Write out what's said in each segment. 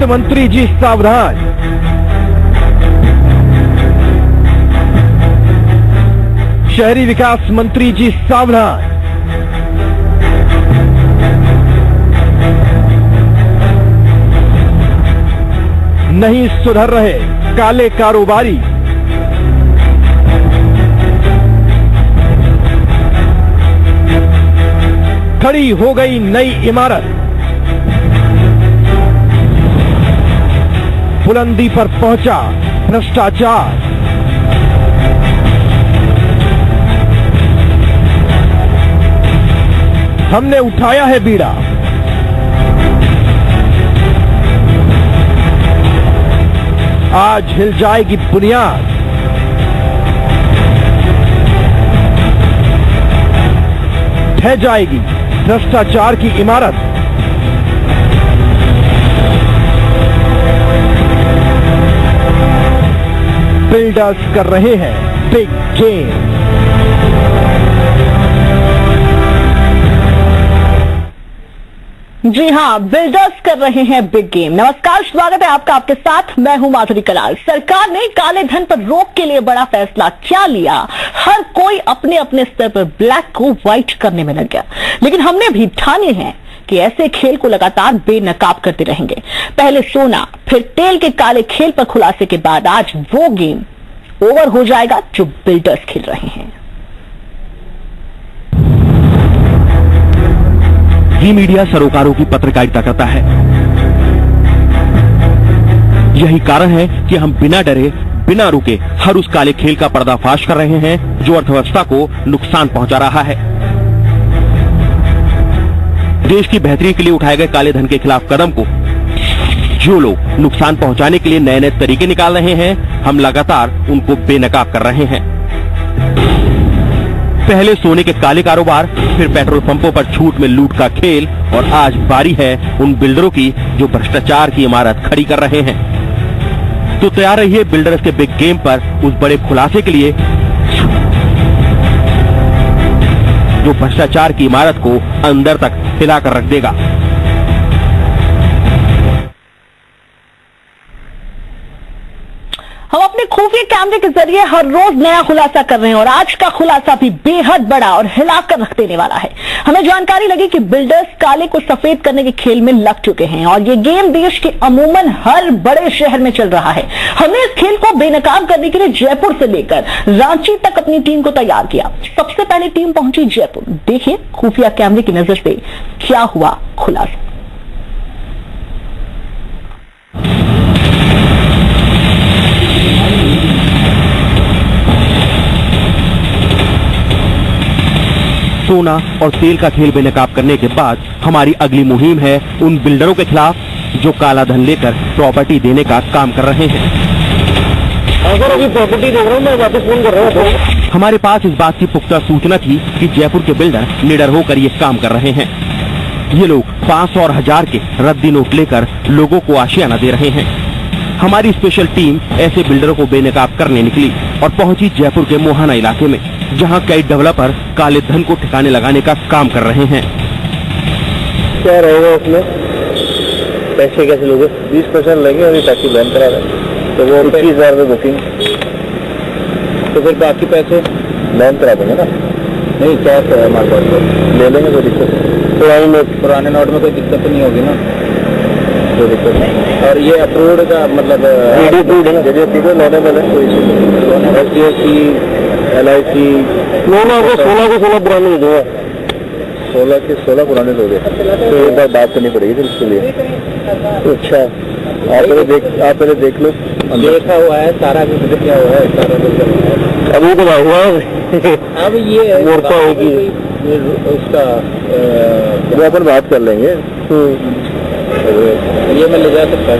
मंत्री जी सावधान। शहरी विकास मंत्री जी सावधान। नहीं सुधर रहे काले कारोबारी। खड़ी हो गई नई इमारत। बुलंदी पर पहुंचा भ्रष्टाचार। हमने उठाया है बीड़ा। आज हिल जाएगी बुनियाद। ढह जाएगी भ्रष्टाचार की इमारत। बिल्डर्स कर रहे हैं बिग गेम। जी हां, बिल्डर्स कर रहे हैं बिग गेम। नमस्कार, स्वागत है आपका, आपके साथ मैं हूं माधुरी कलाल। सरकार ने काले धन पर रोक के लिए बड़ा फैसला क्या लिया? हर कोई अपने अपने स्तर पर ब्लैक को व्हाइट करने में लग गया, लेकिन हमने भी ठाने हैं कि ऐसे खेल को लगातार बेनकाब करते रहेंगे। पहले सोना फिर तेल के काले खेल पर खुलासे के बाद आज वो गेम ओवर हो जाएगा जो बिल्डर्स खेल रहे हैं। ये मीडिया सरोकारों की पत्रकारिता करता है। यही कारण है कि हम बिना डरे बिना रुके हर उस काले खेल का पर्दाफाश कर रहे हैं जो अर्थव्यवस्था को नुकसान पहुंचा रहा है। देश की बेहतरी के लिए उठाए गए काले धन के खिलाफ कदम को जो लोग नुकसान पहुंचाने के लिए नए नए तरीके निकाल रहे हैं, हम लगातार उनको बेनकाब कर रहे हैं। पहले सोने के काले कारोबार, फिर पेट्रोल पंपों पर छूट में लूट का खेल, और आज बारी है उन बिल्डरों की जो भ्रष्टाचार की इमारत खड़ी कर रहे हैं। तो तैयार रहिए बिल्डर्स के बिग गेम पर उस बड़े खुलासे के लिए जो भ्रष्टाचार की इमारत को अंदर तक हिलाकर रख देगा। हम अपने खुफिया कैमरे के जरिए हर रोज नया खुलासा कर रहे हैं और आज का खुलासा भी बेहद बड़ा और हिलाकर रख देने वाला है। हमें जानकारी लगी कि बिल्डर्स काले को सफेद करने के खेल में लग चुके हैं और ये गेम देश के अमूमन हर बड़े शहर में चल रहा है। हमने इस खेल को बेनकाब करने के लिए जयपुर से लेकर रांची तक अपनी टीम को तैयार किया। सबसे पहले टीम पहुंची जयपुर। देखिए खुफिया कैमरे की नजर से क्या हुआ खुलासा। सोना और तेल का खेल बेनकाब करने के बाद हमारी अगली मुहिम है उन बिल्डरों के खिलाफ जो काला धन लेकर प्रॉपर्टी देने का काम कर रहे हैं। अगर अभी प्रॉपर्टी दे रहा हूं, मैं वापस फोन कर रहा हूं। हमारे पास इस बात की पुख्ता सूचना थी कि जयपुर के बिल्डर निडर होकर ये काम कर रहे हैं। ये लोग 500 और 1000 के रद्दी नोट लेकर लोगों को आशियाना दे रहे हैं। हमारी स्पेशल टीम ऐसे बिल्डरों को बेनकाब करने निकली और पहुंची जयपुर के मोहाना इलाके में, जहां कई डेवलपर काले धन को ठिकाने लगाने का काम कर रहे हैं। क्या रहेगा उसमें? पैसे कैसे लोगे? 20% लेंगे और ये टैक्सी बैन करा रहे हैं, तो वो 21,000 में बुकिंग, तो फिर बाकी पैसे बैन करा देंगे ना? नहीं, क्या है हमारे पास, ले लेंगे, कोई दिक्कत नहीं। पुराने नोट में कोई दिक्कत तो नहीं होगी ना? कोई दिक्कत नहीं। और ये अप्रूव्ड का मतलब LIC लोन आपको 16 को 16 पुराने दे दूंगा। 16 के 16 पुराने दोगे तो एक बार बात करनी पड़ेगी फिर इसके लिए। अच्छा, आप पहले देख लो। देखा हुआ है सारा, अभी क्या हुआ है सारा, अभी तो हुआ अब ये मोर्चा होगी उसका, वो अपन बात कर लेंगे। ये मैं ले जा सकता है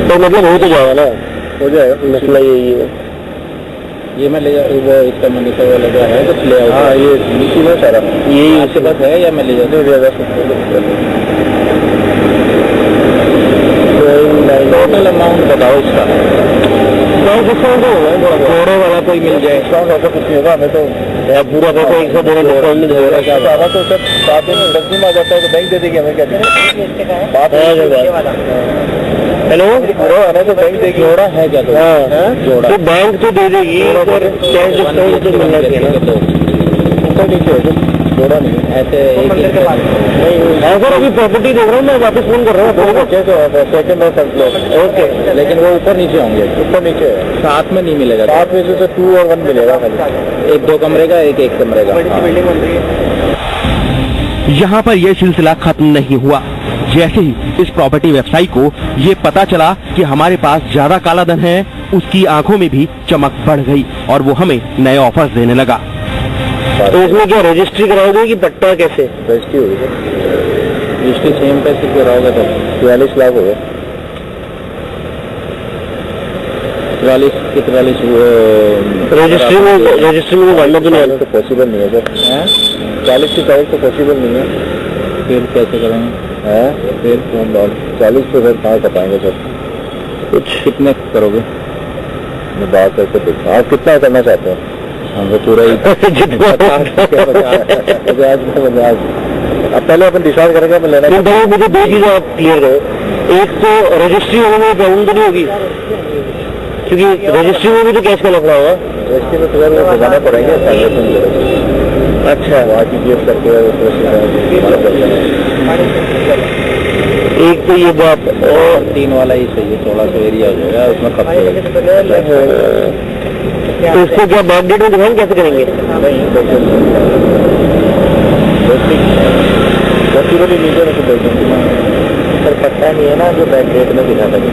तो मतलब हो तो जाएगा ना? हो जाएगा, मसला यही है। ये मैं ले जा, वो इसका मनी का वो लगा है तो ले आओ। हाँ, ये नीति में सारा यही आपके पास है या मैं ले जाता हूँ? टोटल अमाउंट बताओ इसका। करोड़ों वाला कोई मिल जाए, ऐसा कुछ नहीं होगा हमें तो। पूरा पैसा 100 नहीं देगा तो सब 7 दिन 10 दिन आ जाता है तो बैंक दे देगी हमें, क्या दिक्कत? बात है हेलो, तो बैंक देगी, जोड़ा है क्या? जोड़ा तो बैंक तो दे देगी, कैश डिस्काउंट तो मिलना चाहिए ना। ऊपर नीचे है जोड़ा नहीं ऐसे नहीं सर, अभी प्रॉपर्टी देख रहा हूँ मैं, वापस फोन कर रहा हूँ। सेकंड और थर्ड फ्लोर। ओके, लेकिन वो ऊपर नीचे होंगे, ऊपर नीचे है, साथ में नहीं मिलेगा। साथ में से 2 और 1 मिलेगा खाली, 1-2 कमरे का, एक कमरे का। बिल्डिंग बन रही है। यहाँ पर यह सिलसिला खत्म नहीं हुआ। जैसे ही इस प्रॉपर्टी व्यवसायी को ये पता चला कि हमारे पास ज्यादा काला धन है, उसकी आंखों में भी चमक बढ़ गई और वो हमें नए ऑफर्स देने लगा। तो इसमें क्या रजिस्ट्री कराओगे कि पट्टा कैसे? रजिस्ट्री होगी, रजिस्ट्री सेम पैसे कराओगे तो 43 लाख हो गए। 43 के 43 रजिस्ट्री में बढ़ना तो नहीं, तो पॉसिबल नहीं है सर। 40 की तारीख तो पॉसिबल नहीं है। फिर कैसे करेंगे? फिर 40 तो फिर कहाँ कर पाएंगे सर? कुछ कितने करोगे? मैं बात करके देखो, आप कितना करना चाहते हैं? हम तो पूरा ही 50। अब पहले अपन डिसाइड करेंगे, मैं लेना। मुझे 2 चीजें आप क्लियर करो। एक तो रजिस्ट्री होने में प्रॉब्लम तो नहीं होगी, क्योंकि रजिस्ट्री में भी तो कैश का लफड़ा होगा। रजिस्ट्री में तो बताना पड़ेंगे। अच्छा, वहाँ की जीएस करके एक तो ये बात, और 3 वाला ही सही है, 1600 एरिया हो जाएगा, उसमें खर्च। तो इसको क्या बैक डेट में दिखाएंगे, कैसे करेंगे? पॉसिबल ही नहीं है, सर पट्टा नहीं है ना जो बैक डेट में दिखा सके।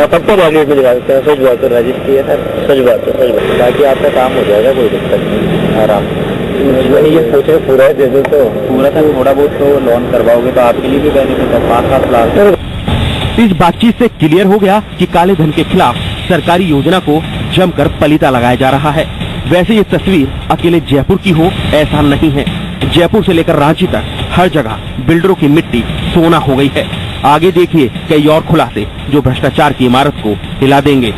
पट्टा बैक डेट में दिखा सकते हैं, सच बात है। रजिस्ट्री है सर, सच बात है। बाकी आपका काम हो जाएगा, कोई दिक्कत नहीं, आराम। ये सोचे पूरा दे दो तो पूरा था, थोड़ा बहुत तो लोन करवाओगे तो आपके लिए भी बेनिफिट है। 5-7 लाख। इस बातचीत से क्लियर हो गया कि काले धन के खिलाफ सरकारी योजना को जमकर पलीता लगाया जा रहा है। वैसे ये तस्वीर अकेले जयपुर की हो ऐसा नहीं है। जयपुर से लेकर रांची तक हर जगह बिल्डरों की मिट्टी सोना हो गई है। आगे देखिए कई और खुलासे जो भ्रष्टाचार की इमारत को हिला देंगे।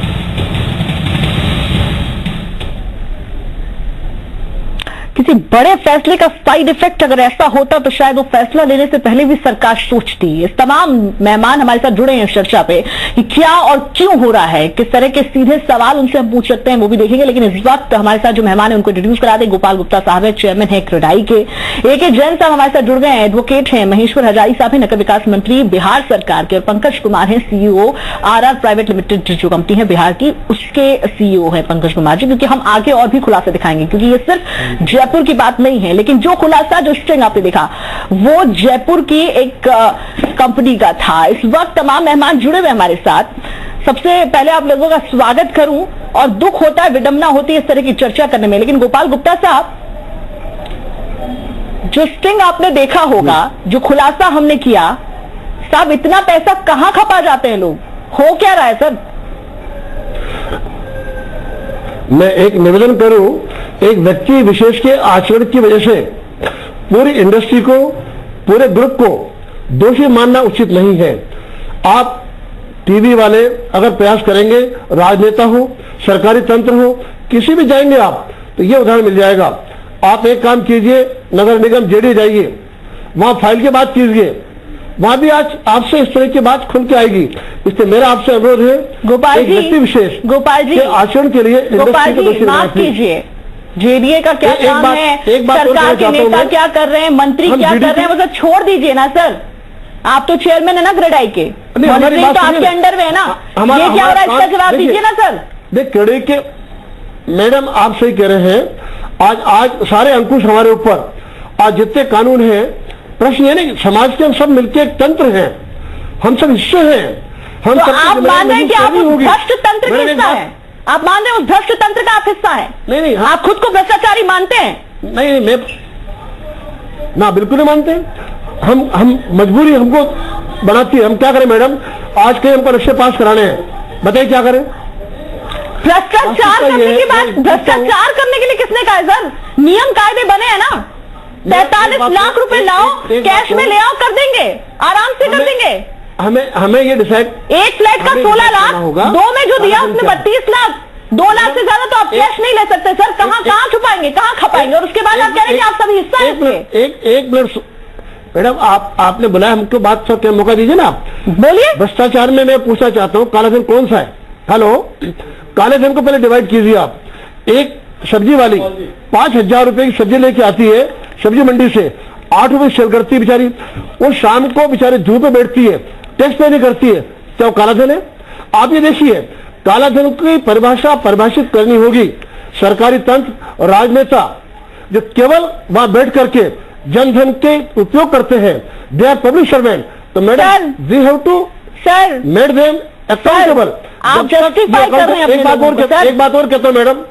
किसी बड़े फैसले का साइड इफेक्ट अगर ऐसा होता तो शायद वो फैसला लेने से पहले भी सरकार सोचती। इस तमाम मेहमान हमारे साथ जुड़े हैं इस चर्चा पे कि क्या और क्यों हो रहा है, किस तरह के सीधे सवाल उनसे हम पूछ सकते हैं वो भी देखेंगे। लेकिन इस वक्त हमारे साथ जो मेहमान है उनको इंट्रोड्यूस करा दें। गोपाल गुप्ता साहब है, चेयरमैन है क्रेडाई के। AK जैन साहब हमारे साथ जुड़ गए हैं, एडवोकेट हैं। महेश्वर हजारी साहब है, नगर विकास मंत्री बिहार सरकार के। और पंकज कुमार है, CEO RR प्राइवेट लिमिटेड जो कंपनी है बिहार की, उसके CEO है पंकज कुमार जी। क्योंकि हम आगे और भी खुलासे दिखाएंगे, क्योंकि ये सिर्फ जयपुर की बात नहीं है, लेकिन जो खुलासा, जो स्ट्रिंग आपने देखा वो जयपुर की एक कंपनी का था। इस वक्त तमाम मेहमान जुड़े हुए हमारे साथ। सबसे पहले आप लोगों का स्वागत करूं, और दुख होता है, विडंबना होती है इस तरह की चर्चा करने में। लेकिन गोपाल गुप्ता साहब, जो स्ट्रिंग आपने देखा होगा, जो खुलासा हमने किया, साहब इतना पैसा कहां खपा जाते हैं लोग, हो क्या रहा है सर? मैं एक निवेदन करूं, एक व्यक्ति विशेष के आचरण की वजह से पूरी इंडस्ट्री को, पूरे ग्रुप को दोषी मानना उचित नहीं है। आप टीवी वाले अगर प्रयास करेंगे, राजनेता हो, सरकारी तंत्र हो, किसी भी जाएंगे आप तो ये उदाहरण मिल जाएगा। आप एक काम कीजिए, नगर निगम जेडी जाइए, वहां फाइल की बात कीजिए, वहां भी आज आपसे इस तरह की बात खुल के आएगी। इसलिए मेरा आपसे अनुरोध है, गोपाल जी, व्यक्ति विशेष गोपाल जी, आचरण के लिए गोपाल जी माफ कीजिए, जेडीए का क्या काम है, सरकार के नेता क्या कर रहे हैं, मंत्री क्या कर रहे हैं, वो सब छोड़ दीजिए ना सर। आप तो चेयरमैन है ना क्रेडाई के, मॉनिटरिंग तो आपके अंडर में है ना। ये क्या हो रहा है, इसका जवाब दीजिए ना सर। देख क्रेडाई के मैडम, आप सही कह रहे हैं। आज सारे अंकुश हमारे ऊपर, आज जितने कानून हैं, प्रश्न ये नहीं, समाज के हम सब मिलकर एक तंत्र हैं, हम सब हिस्से हैं। हम तो आप मान रहे हैं कि आप भ्रष्ट तंत्र का हिस्सा है? आप मान रहे हैं उस भ्रष्ट तंत्र का आप हिस्सा है? नहीं, आप खुद को भ्रष्टाचारी मानते हैं? नहीं, मैं ना बिल्कुल नहीं मानते। हम मजबूरी हमको बनाती है। हम क्या करें मैडम, आज के हमको नक्शे पास कराने हैं, बताइए क्या करें? भ्रष्टाचार करने की बात, भ्रष्टाचार करने के लिए किसने कहा है सर? नियम कायदे बने हैं ना। 43 लाख रुपए लाओ, कैश में ले आओ, कर देंगे, आराम से कर देंगे। हमें ये डिसाइड, एक फ्लैट का 16 लाख, 2 में जो दिया उसमें 32 लाख, 2 लाख से ज्यादा तो आप कैश नहीं ले सकते सर। कहाँ छुपाएंगे, कहाँ खपाएंगे? और उसके बाद आप कह रहे हैं कि आप सभी हिस्सा हैं। एक मिनट, मैडम आपने बुलाया, हमको बात का मौका दीजिए ना। बोलिए। भ्रष्टाचार में मैं पूछना चाहता हूँ, कालाधन कौन सा है? हेलो, कालाधन को पहले डिवाइड कीजिए आप। एक सब्जी वाली 5,000 रुपए की सब्जी लेके आती है सब्जी मंडी से, 8 रुपए सेल करती है बेचारी, वो शाम को बेचारी धूप में बैठती है, टैक्स पे नहीं करती है, क्या वो कालाधन है? आप ये देखिए, कालाधन की परिभाषा परिभाषित करनी होगी सरकारी तंत्र और राजनेता जो केवल वहां बैठ करके जनधन के उपयोग करते हैं, दे आर पब्लिक सर्वेंट। तो madam we have to sir made them accountable. आप जस्टिफाई कर रहे हैं। एक बात और कहता हूं मैडम,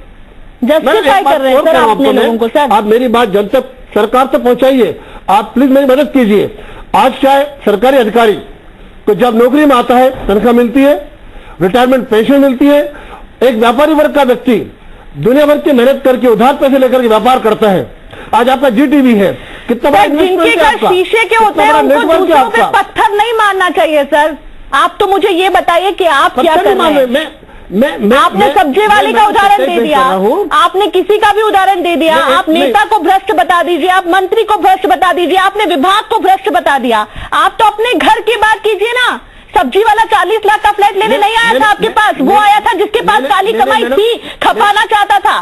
जस्टिफाई कर रहे हैं सर अपने लोगों को। सर आप मेरी बात जन तक सरकार तक पहुंचाइए, आप प्लीज मेरी मदद कीजिए। आज चाहे सरकारी अधिकारी को जब नौकरी में आता है तनख्वाह मिलती है, रिटायरमेंट पेंशन मिलती है, एक व्यापारी वर्ग का व्यक्ति दुनिया भर की मेहनत करके उधार पैसे लेकर के व्यापार करता है। आज आपका जीटीवी है, कितना बड़ा जिनके घर शीशे के होते हैं उनको दूसरों पे पत्थर नहीं मारना चाहिए। सर आप तो मुझे ये बताइए कि आप क्या कर रहे हैं? आपने सब्जी वाले का उदाहरण दे दिया, आपने किसी का भी उदाहरण दे दिया, आप नेता को भ्रष्ट बता दीजिए, आप मंत्री को भ्रष्ट बता दीजिए, आपने विभाग को भ्रष्ट बता दिया। आप तो अपने घर की बात कीजिए ना। सब्जी वाला 40 लाख का फ्लैट लेने नहीं आया था आपके पास, वो आया था जिसके पास काली कमाई थी, खपाना चाहता था।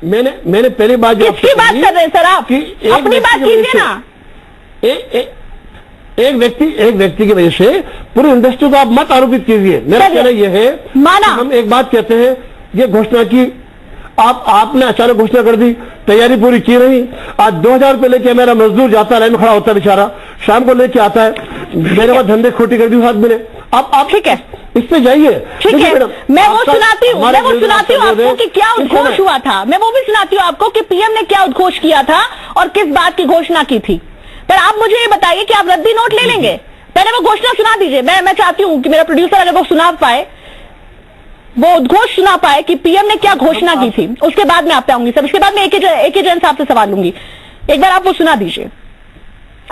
मैंने पहली बात किसकी बात कर रहे हैं सर आप? अपनी बात कीजिए ना। एक व्यक्ति की वजह से पूरी इंडस्ट्री को आप मत आरोपित कीजिए। मेरा कहना यह है, माना हम एक बात कहते हैं, ये घोषणा की आपने अचानक घोषणा कर दी, तैयारी पूरी की नहीं। आज 2,000 रुपए लेके मेरा मजदूर जाता है, लाइन में खड़ा होता है बेचारा, शाम को लेके आता है, मेरे पास धंधे खोटी कर दी हाथ मिले। आप ठीक है, इस पे जाइए। ठीक है, मैं वो सुनाती हूँ आपको कि क्या उद्घोष हुआ था। मैं वो भी सुनाती हूँ आपको कि पीएम ने क्या उद्घोष किया था और किस बात की घोषणा की थी। पर आप मुझे ये बताइए कि आप रद्दी नोट ले लेंगे? पहले वो घोषणा सुना दीजिए। मैं चाहती हूँ कि मेरा प्रोड्यूसर अगर वो सुना पाए, वो उद्घोष सुना पाए कि पीएम ने क्या घोषणा की थी, उसके बाद मैं आप पे आऊंगी सर। उसके बाद मैं एक जैन साहब से सवाल लूंगी। एक बार आप वो सुना दीजिए,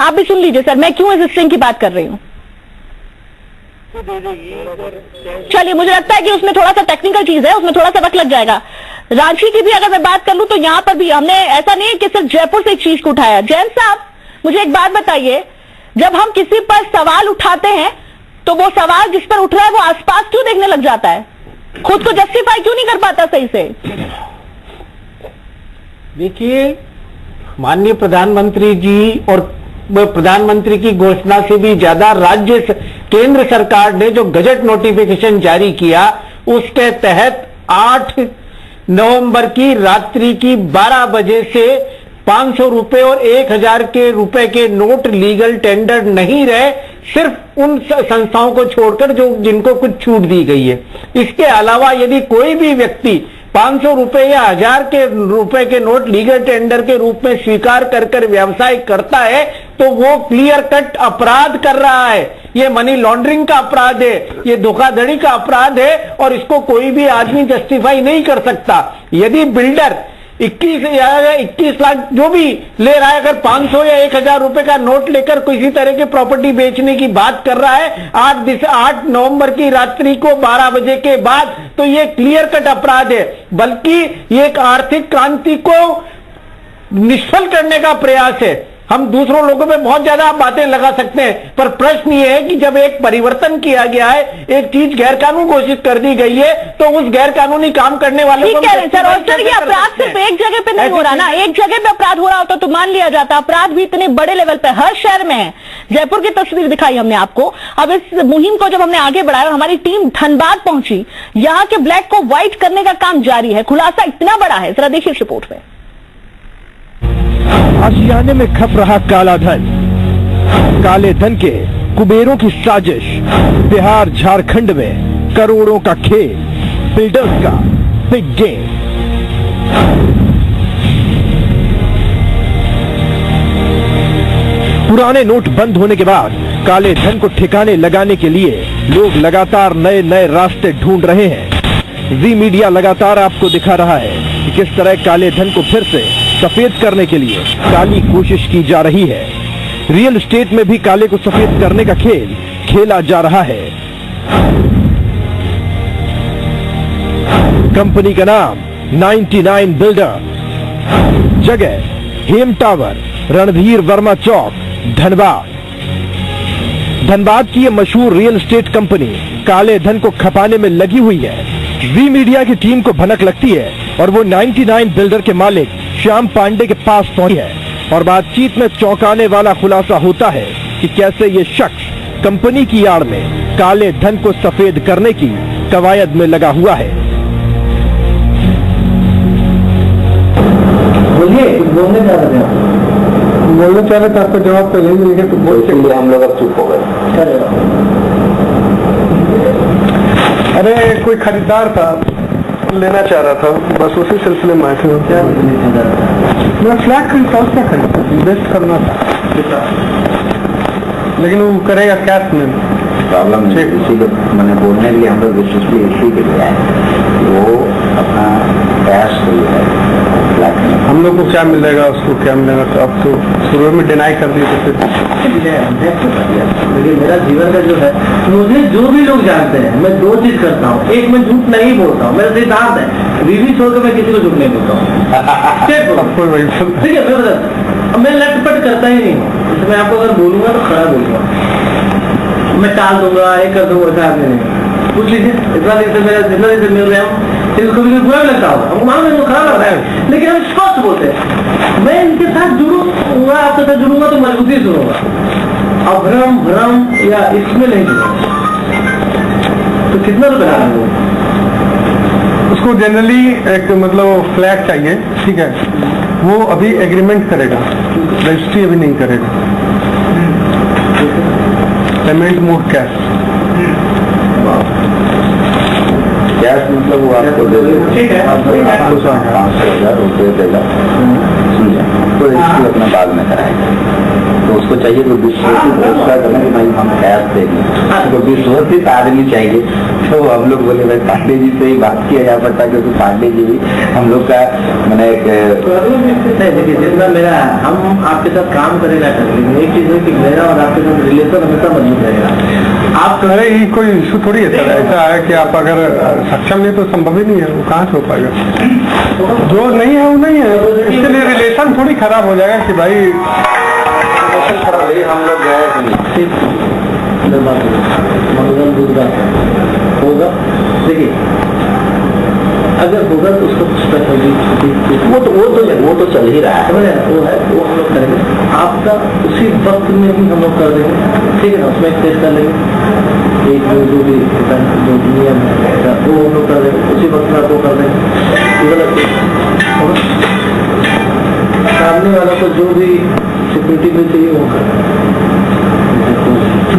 आप भी सुन लीजिए सर, मैं क्यों इस स्ट्रिंग की बात कर रही हूं। चलिए, मुझे लगता है कि उसमें थोड़ा सा टेक्निकल चीज है, उसमें थोड़ा सा वक्त लग जाएगा। रांची की भी अगर मैं बात कर लूं तो यहां पर भी हमने ऐसा नहीं है कि सिर्फ जयपुर से एक चीज को उठाया। जैन साहब, मुझे एक बात बताइए, जब हम किसी पर सवाल उठाते हैं तो वो सवाल जिस पर उठ रहा है वो आसपास क्यों देखने लग जाता है? खुद को जस्टिफाई क्यों नहीं कर पाता सही से? देखिए, माननीय प्रधानमंत्री जी और प्रधानमंत्री की घोषणा से भी ज्यादा केंद्र सरकार ने जो गजट नोटिफिकेशन जारी किया, उसके तहत 8 नवंबर की रात्रि की 12 बजे से 500 रुपए और 1,000 के रुपए के नोट लीगल टेंडर नहीं रहे, सिर्फ उन संस्थाओं को छोड़कर जिनको कुछ छूट दी गई है। इसके अलावा यदि कोई भी व्यक्ति 500 रुपए या 1,000 के रुपए के नोट लीगल टेंडर के रूप में स्वीकार कर व्यवसाय करता है तो वो क्लियर कट अपराध कर रहा है। ये मनी लॉन्ड्रिंग का अपराध है, ये धोखाधड़ी का अपराध है और इसको कोई भी आदमी जस्टिफाई नहीं कर सकता। यदि बिल्डर 21 लाख जो भी ले रहा है, अगर 500 या 1,000 रुपए का नोट लेकर किसी तरह की प्रॉपर्टी बेचने की बात कर रहा है 8 नवंबर की रात्रि को 12 बजे के बाद, तो ये क्लियर कट अपराध है, बल्कि ये एक आर्थिक क्रांति को निष्फल करने का प्रयास है। हम दूसरों लोगों पे बहुत ज्यादा बातें लगा सकते हैं, पर प्रश्न ये है कि जब एक परिवर्तन किया गया है, एक चीज गैर कानून घोषित कर दी गई है, तो उस गैर कानूनी काम करने वालों को सर, और सर ये अपराध सिर्फ एक जगह पे नहीं हो रहा ना। एक जगह पे अपराध हो रहा होता तो मान लिया जाता, अपराध भी इतने बड़े लेवल पे हर शहर में है। जयपुर की तस्वीर दिखाई हमने आपको। अब इस मुहिम को जब हमने आगे बढ़ाया, हमारी टीम धनबाद पहुंची, यहाँ के ब्लैक को व्हाइट करने का काम जारी है। खुलासा इतना बड़ा है, जरा देखिए इस रिपोर्ट में। आशियाने में खप रहा काला धन, काले धन के कुबेरों की साजिश, बिहार झारखंड में करोड़ों का खेल, बिल्डर्स का बिग गेम। पुराने नोट बंद होने के बाद काले धन को ठिकाने लगाने के लिए लोग लगातार नए नए रास्ते ढूंढ रहे हैं। जी मीडिया लगातार आपको दिखा रहा है कि किस तरह काले धन को फिर से सफेद करने के लिए काली कोशिश की जा रही है। रियल एस्टेट में भी काले को सफेद करने का खेल खेला जा रहा है। कंपनी का नाम 99 बिल्डर, जगह हेम टावर, रणधीर वर्मा चौक, धनबाद। धनबाद की ये मशहूर रियल एस्टेट कंपनी काले धन को खपाने में लगी हुई है। वी मीडिया की टीम को भनक लगती है और वो 99 बिल्डर के मालिक श्याम पांडे के पास पहुंची है और बातचीत में चौंकाने वाला खुलासा होता है कि कैसे ये शख्स कंपनी की आड़ में काले धन को सफेद करने की कवायद में लगा हुआ है। बोलिए, बोलने चाह रहे हैं, बोलना चाह रहे थे, आपका जवाब तो नहीं मिलेगा तो बोल इसलिए हम लोग अब चुप हो गए। अरे कोई खरीदार था, लेना चाह रहा था, बस उसी सिलसिले में आए थे। क्या मैं फ्लैट खरीदता, उसका खरीदता, इन्वेस्ट करना था, लेकिन वो करेगा कैश में। प्रॉब्लम इसीलिए मैंने बोलने के लिए हम लोग विशेषली इसी के लिए आए, वो अपना कैश हम लोग को क्या मिलेगा, उसको क्या मिलेगा, तो अब तो शुरू में डिनाई कर दिए तो फिर लेकिन मेरा जीवन का जो है, मुझे जो भी लोग जानते हैं, मैं दो चीज करता हूँ। एक, मैं झूठ नहीं बोलता हूँ, मेरा सिद्धांत है, बीवी छोड़ कर मैं किसी को झूठ नहीं बोलता हूँ। ठीक है, मैं लटपट करता ही नहीं हूँ। इसमें आपको अगर बोलूंगा तो खड़ा बोलूंगा, मैं टाल दूंगा, ये कर दूंगा, ऐसा आदमी नहीं। पूछ लीजिए, इतना दिन से मेरा जितना दिन से मिल रहे हैं, इसको भी बुरा भी लगता होगा, हमको मालूम है खराब लग रहा है, लेकिन हम स्पष्ट बोलते हैं। मैं इनके साथ जुड़ूंगा, आपके साथ जुड़ूंगा तो मजबूती सुनूंगा, अभ्रम भ्रम या इसमें नहीं जुड़ूंगा। तो कितना रुपये डालेंगे? उसको जनरली एक मतलब फ्लैट चाहिए, ठीक है, वो अभी एग्रीमेंट करेगा, रजिस्ट्री अभी नहीं करेगा, पेमेंट मोड कैश। कैश मतलब वो आपको दे देगा, ठीक है, आपको 500,000 रुपये देगा, समझे, तो रजिस्ट्री अपना बाद में कराएगा। तो उसको चाहिए तो दूसरा करना कि भाई हम कैश देंगे, तो विश्वसित आदमी चाहिए। तो हम लोग बोले भाई पांडे जी से ही बात किया जा पड़ता, क्योंकि पांडे जी भी हम लोग का मैंने देखिए जितना मेरा, हम आपके साथ काम करेगा कर, एक चीज है कि मेरा और आपके साथ रिलेशन हमेशा मजबूत रहेगा। आप कह रहे हैं कोई इशू थोड़ी है सर, ऐसा है कि आप अगर सक्षम नहीं तो संभव ही नहीं है, वो कहाँ से हो पाएगा, जो नहीं है वो नहीं है, इसके लिए रिलेशन थोड़ी खराब हो जाएगा कि भाई हम लोग गए होगा। देखिए अगर होगा तो उसको वो तो चल ही रहा है, वो है, वो हम लोग करेंगे। आपका उसी वक्त में भी हम लोग कर देंगे, ठीक है ना, उसमें टेस्ट कर लेंगे, एक जो भी जो नियम है वो हम लोग कर देंगे, उसी वक्त में आपको कर देंगे। सामने वाला को जो भी सिक्योरिटी में चाहिए वो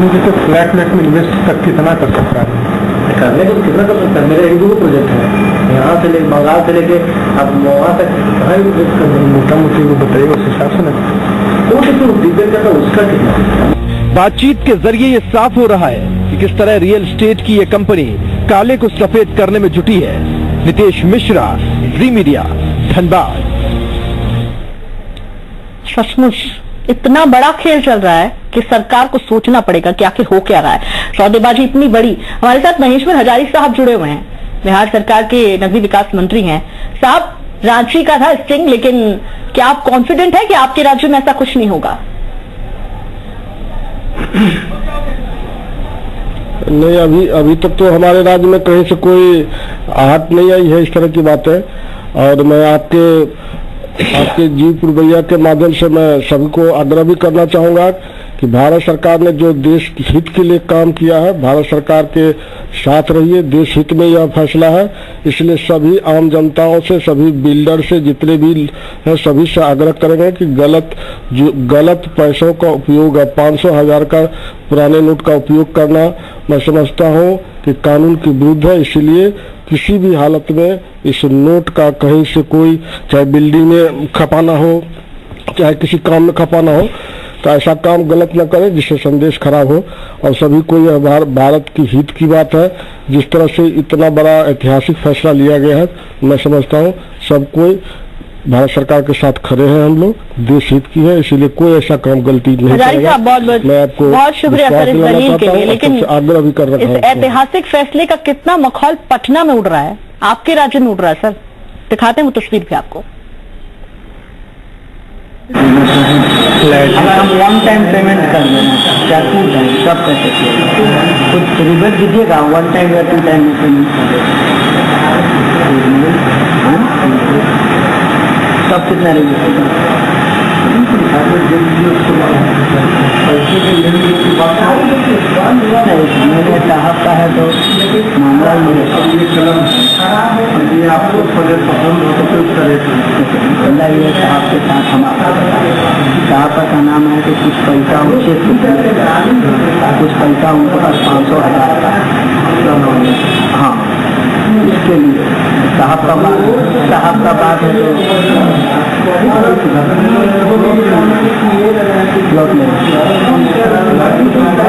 जैसे फ्लैट में इन्वेस्ट तक कितना कर सकता है, करने को कितना कर सकता है। मेरा एक दो प्रोजेक्ट है, यहाँ से लेके बंगाल से लेके अब वहाँ तक कहाँ इन्वेस्ट करने, मोटा मोटी वो बताइए उस हिसाब से ना, वो तो डिपेंड करता है उसका कितना। बातचीत के जरिए ये साफ हो रहा है कि किस तरह रियल एस्टेट की ये कंपनी काले को सफेद करने में जुटी है। Nitesh Mishra, V Media, Dhanbad. सचमुच इतना बड़ा खेल चल रहा है कि सरकार को सोचना पड़ेगा कि आखिर हो क्या रहा है। सौदेबाजी इतनी बड़ी। हमारे साथ महेश्वर हजारी साहब जुड़े हुए हैं, बिहार सरकार के नगरीय विकास मंत्री हैं। साहब, रांची का था स्टिंग, लेकिन क्या आप कॉन्फिडेंट है कि आपके राज्य में ऐसा कुछ नहीं होगा? नहीं, अभी तक तो हमारे राज्य में कहीं से कोई आहट नहीं आई है इस तरह की बातें। और मैं आपके जीव भैया के माध्यम से मैं सभी को आग्रह भी करना चाहूंगा कि भारत सरकार ने जो देश हित के लिए काम किया है, भारत सरकार के साथ रहिए, देश हित में यह फैसला है। इसलिए सभी आम जनताओं से, सभी बिल्डर से, जितने भी हैं, सभी से आग्रह करेंगे कि गलत पैसों का उपयोग, 500,000 का पुराने नोट का उपयोग करना मैं समझता हूँ कि कानून के विरुद्ध है। इसलिए किसी भी हालत में इस नोट का कहीं से कोई, चाहे बिल्डिंग में खपाना हो, चाहे किसी काम में खपाना हो, तो ऐसा काम गलत न करें जिससे संदेश खराब हो। और सभी को यह भारत की हित की बात है। जिस तरह से इतना बड़ा ऐतिहासिक फैसला लिया गया है, मैं समझता हूँ सब कोई भारत सरकार के साथ खड़े हैं। हम लोग देश हित की है, इसीलिए कोई ऐसा काम गलती नहीं करेगा। मैं आपको बहुत शुक्रिया सर इस दलील के लिए। लेकिन आग्रह भी कर रहा है, इस ऐतिहासिक फैसले का कितना मखौल पटना में उड़ रहा है, आपके राज्य में उड़ रहा है। सर दिखाते हैं वो तस्वीर भी आपको। अगर हम वन टाइम पेमेंट कर देना या 2 टाइम सब कैसे कुछ रिबेट दीजिएगा, 1 टाइम या 2 टाइम में पेमेंट कर सब कितना रिबेट मेरे साहब का है तो मामला ये आपको प्रोजेक्ट पसंद हो तो कुछ करे ये साहब के साथ हम साहब का नाम है कि कुछ पैसा उनसे कुछ पैसा उनके पास 500,000 का। हाँ, इसके लिए साहब का बात है तो प्लॉट में फ्लैट में जो है प्लॉट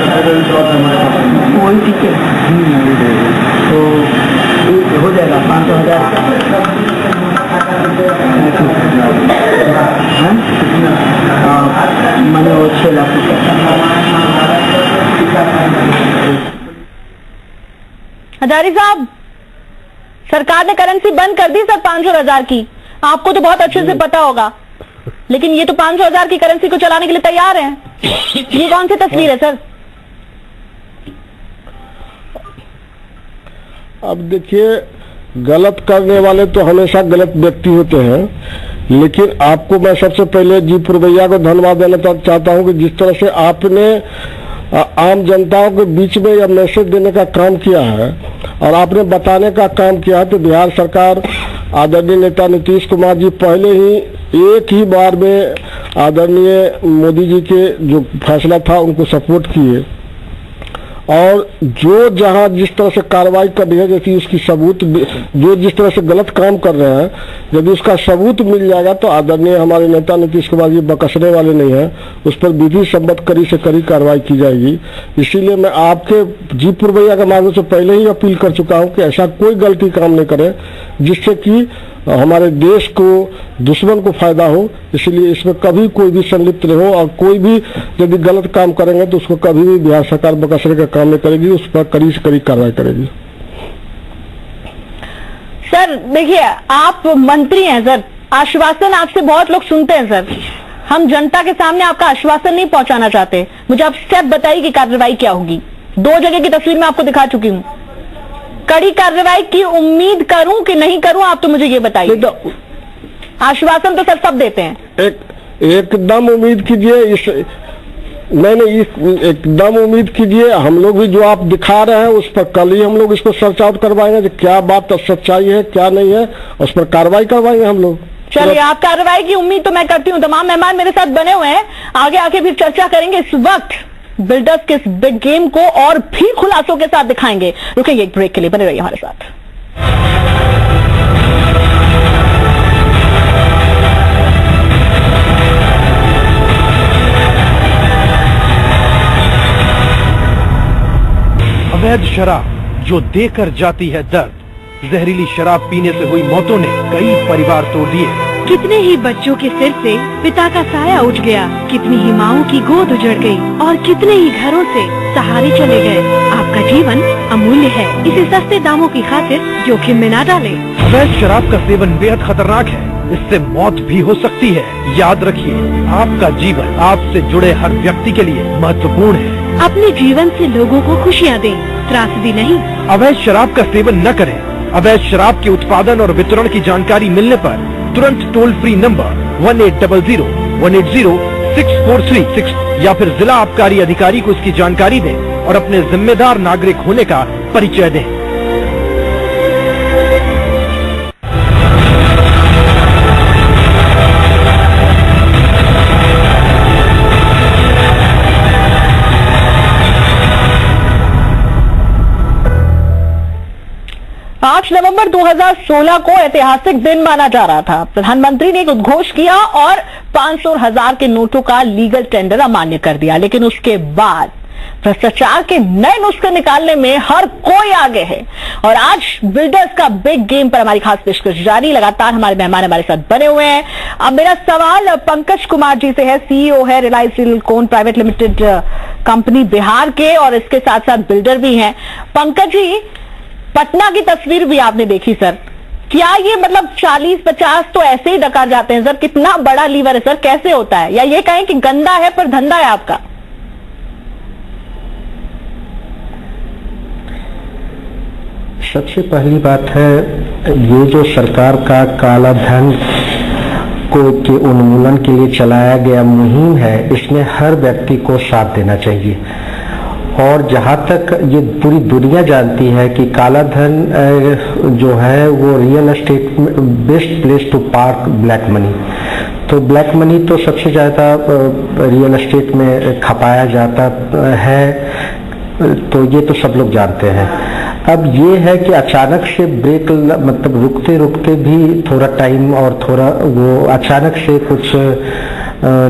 का रेट वही ठीक है तो हो जाएगा 500,000 मैंने वो 6 लाख हजारी साहब, सरकार ने करेंसी बंद कर दी सर 500 और 1000 की। आपको तो बहुत अच्छे से पता होगा, लेकिन ये तो 500 1000 की करेंसी को चलाने के लिए तैयार हैं। ये कौन सी तस्वीर है सर? अब देखिए, गलत करने वाले तो हमेशा गलत व्यक्ति होते हैं, लेकिन आपको मैं सबसे पहले जी पुरवैया को धन्यवाद देना चाहता हूं कि जिस तरह से आपने आम जनताओं के बीच में यह मैसेज देने का काम किया है और आपने बताने का काम किया है, तो बिहार सरकार आदरणीय नेता नीतीश कुमार जी पहले ही एक ही बार में आदरणीय मोदी जी के जो फैसला था उनको सपोर्ट किए और जो जहां जिस तरह से कार्रवाई कर रही है, जैसे उसकी सबूत जो जिस तरह से गलत काम कर रहे हैं, यदि उसका सबूत मिल जाएगा तो आदरणीय हमारे नेता नीतीश कुमार जी बकसने वाले नहीं हैं, उस पर विधि सम्मत कड़ी से कड़ी कार्रवाई की जाएगी। इसीलिए मैं आपके जी पुरवैया के माध्यम से पहले ही अपील कर चुका हूं कि ऐसा कोई गलती काम नहीं करे जिससे कि हमारे देश को दुश्मन को फायदा हो। इसलिए इसमें कभी कोई भी संलिप्त नहीं हो और कोई भी यदि गलत काम करेंगे तो उसको कभी भी बिहार सरकार बकसरे का काम नहीं करेगी, उस पर कड़ी से कड़ी कार्रवाई करेगी। सर देखिए, आप मंत्री हैं सर, आश्वासन आपसे बहुत लोग सुनते हैं सर। हम जनता के सामने आपका आश्वासन नहीं पहुंचाना चाहते। मुझे आप स्टेप बताइए कि कार्रवाई क्या होगी। 2 जगह की तस्वीर मैं आपको दिखा चुकी हूँ। कड़ी कार्रवाई की उम्मीद करूं कि नहीं करूं, आप तो मुझे ये बताइए। आश्वासन तो सर सब देते हैं। एकदम उम्मीद कीजिए, नहीं एकदम उम्मीद कीजिए। हम लोग भी जो आप दिखा रहे हैं उस पर कल ही हम लोग इसको सर्च आउट करवाएंगे कि क्या बात सच्चाई है क्या नहीं है, उस पर कार्रवाई करवाएंगे हम लोग। चलिए, आप कार्रवाई की उम्मीद तो मैं करती हूँ। तमाम मेहमान मेरे साथ बने हुए हैं, आगे आके भी चर्चा करेंगे। इस वक्त बिल्डर्स के इस बिग गेम को और भी खुलासों के साथ दिखाएंगे। रुकेंगे एक ब्रेक के लिए, बने रहिए हमारे साथ। अवैध शराब जो देकर जाती है दर्द, जहरीली शराब पीने से हुई मौतों ने कई परिवार तोड़ दिए। कितने ही बच्चों के सिर से पिता का साया उठ गया, कितनी ही माओं की गोद उजड़ गई और कितने ही घरों से सहारे चले गए। आपका जीवन अमूल्य है, इसे सस्ते दामों की खातिर जोखिम में न डालें। अवैध शराब का सेवन बेहद खतरनाक है, इससे मौत भी हो सकती है। याद रखिए, आपका जीवन आपसे जुड़े हर व्यक्ति के लिए महत्वपूर्ण है। अपने जीवन से लोगों को खुशियाँ दें, त्रासदी नहीं। अवैध शराब का सेवन न करें। अवैध शराब के उत्पादन और वितरण की जानकारी मिलने पर तुरंत टोल फ्री नंबर 1800-180-643 या फिर जिला आबकारी अधिकारी को इसकी जानकारी दें और अपने जिम्मेदार नागरिक होने का परिचय दें। आठ नवंबर 2016 को ऐतिहासिक दिन माना जा रहा था। प्रधानमंत्री ने एक उद्घोष किया और 500 और 1000 के नोटों का लीगल टेंडर अमान्य कर दिया। लेकिन उसके बाद भ्रष्टाचार के नए नुस्खे निकालने में हर कोई आगे है। और आज बिल्डर्स का बिग गेम पर हमारी खास पेशकश जारी। लगातार हमारे मेहमान हमारे साथ बने हुए हैं। अब मेरा सवाल पंकज कुमार जी से है, सीईओ है Reliance silicon private limited company Bihar के, और इसके साथ साथ बिल्डर भी हैं। पंकज जी, पटना की तस्वीर भी आपने देखी सर, क्या ये मतलब 40-50 तो ऐसे ही डकार जाते हैं सर? कितना बड़ा लीवर है सर, कैसे होता है? या ये कहें कि गंदा है पर धंधा है आपका? सबसे पहली बात है, ये जो सरकार का काला धन को के उन्मूलन के लिए चलाया गया मुहिम है, इसमें हर व्यक्ति को साथ देना चाहिए। और जहां तक ये पूरी दुनिया जानती है कि काला धन जो है वो रियल एस्टेट में best place to park black money, तो ब्लैक मनी तो सबसे ज्यादा रियल एस्टेट में खपाया जाता है, तो ये तो सब लोग जानते हैं। अब ये है कि अचानक से ब्रेक मतलब रुकते रुकते भी थोड़ा टाइम और थोड़ा वो अचानक से कुछ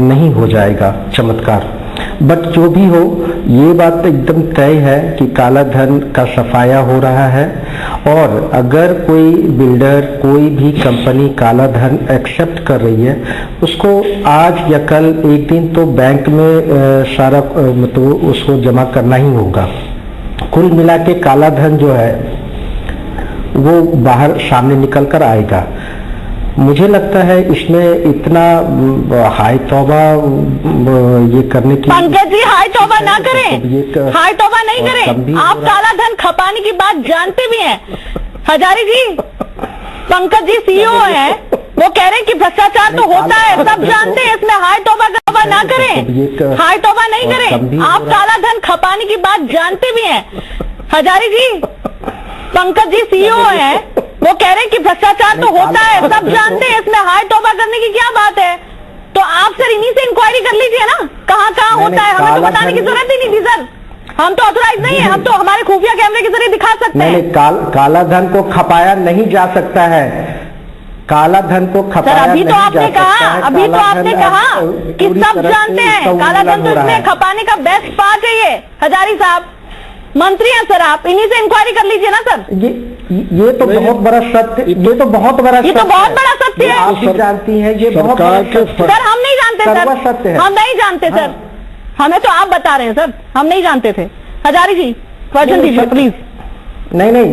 नहीं हो जाएगा चमत्कार। बट जो भी हो, ये बात एकदम तय है कि काला धन का सफाया हो रहा है। और अगर कोई बिल्डर, कोई भी कंपनी काला धन एक्सेप्ट कर रही है, उसको आज या कल एक दिन तो बैंक में सारा मतलब उसको जमा करना ही होगा। कुल मिला के काला धन जो है वो बाहर सामने निकल कर आएगा। मुझे लगता है इसमें इतना हाई तौबा ये करने की। पंकज जी, हाई तौबा ना करें, हाई तौबा नहीं करें। आप काला धन खपाने की बात जानते भी हैं। हजारी जी, पंकज जी सीईओ हैं, वो कह रहे हैं कि भ्रष्टाचार तो होता है, सब जानते हैं, इसमें हाई तौबा ना करें, हाई तौबा नहीं करें। आप काला धन खपाने की बात जानते भी हैं। हजारी जी, पंकज जी सीईओ हैं, वो कह रहे हैं कि भ्रष्टाचार तो होता है, सब जानते हैं, इसमें हाय तौबा करने की क्या बात है? तो आप सर इन्हीं से इंक्वायरी कर लीजिए ना, कहाँ कहाँ होता है। हमें तो बताने की जरूरत ही नहीं थी सर, हम तो ऑथोराइज नहीं है, हम तो हमारे खुफिया कैमरे के जरिए दिखा सकते हैं। काला धन को खपाया नहीं जा सकता है, काला धन को खपाया सर, अभी तो आपने कहा, अभी तो आपने कहा कि सब जानते हैं काला धन, तो इसमें खपाने का बेस्ट पार्ट है ये। हजारी साहब मंत्री हैं सर, आप इन्हीं से इंक्वायरी कर लीजिए ना सर। ये तो बहुत बड़ा सत्य, ये तो बहुत बड़ा सत्य, ये तो बहुत बड़ा सत्य है। आप भी जानती हैं ये बहुत बड़ा सत्य। सर हम नहीं जानते सर, सत्य है, हम नहीं जानते सर, हमें तो आप बता रहे हैं सर, हम नहीं जानते थे। हजारी जी वर्जन दीजिए प्लीज। नहीं,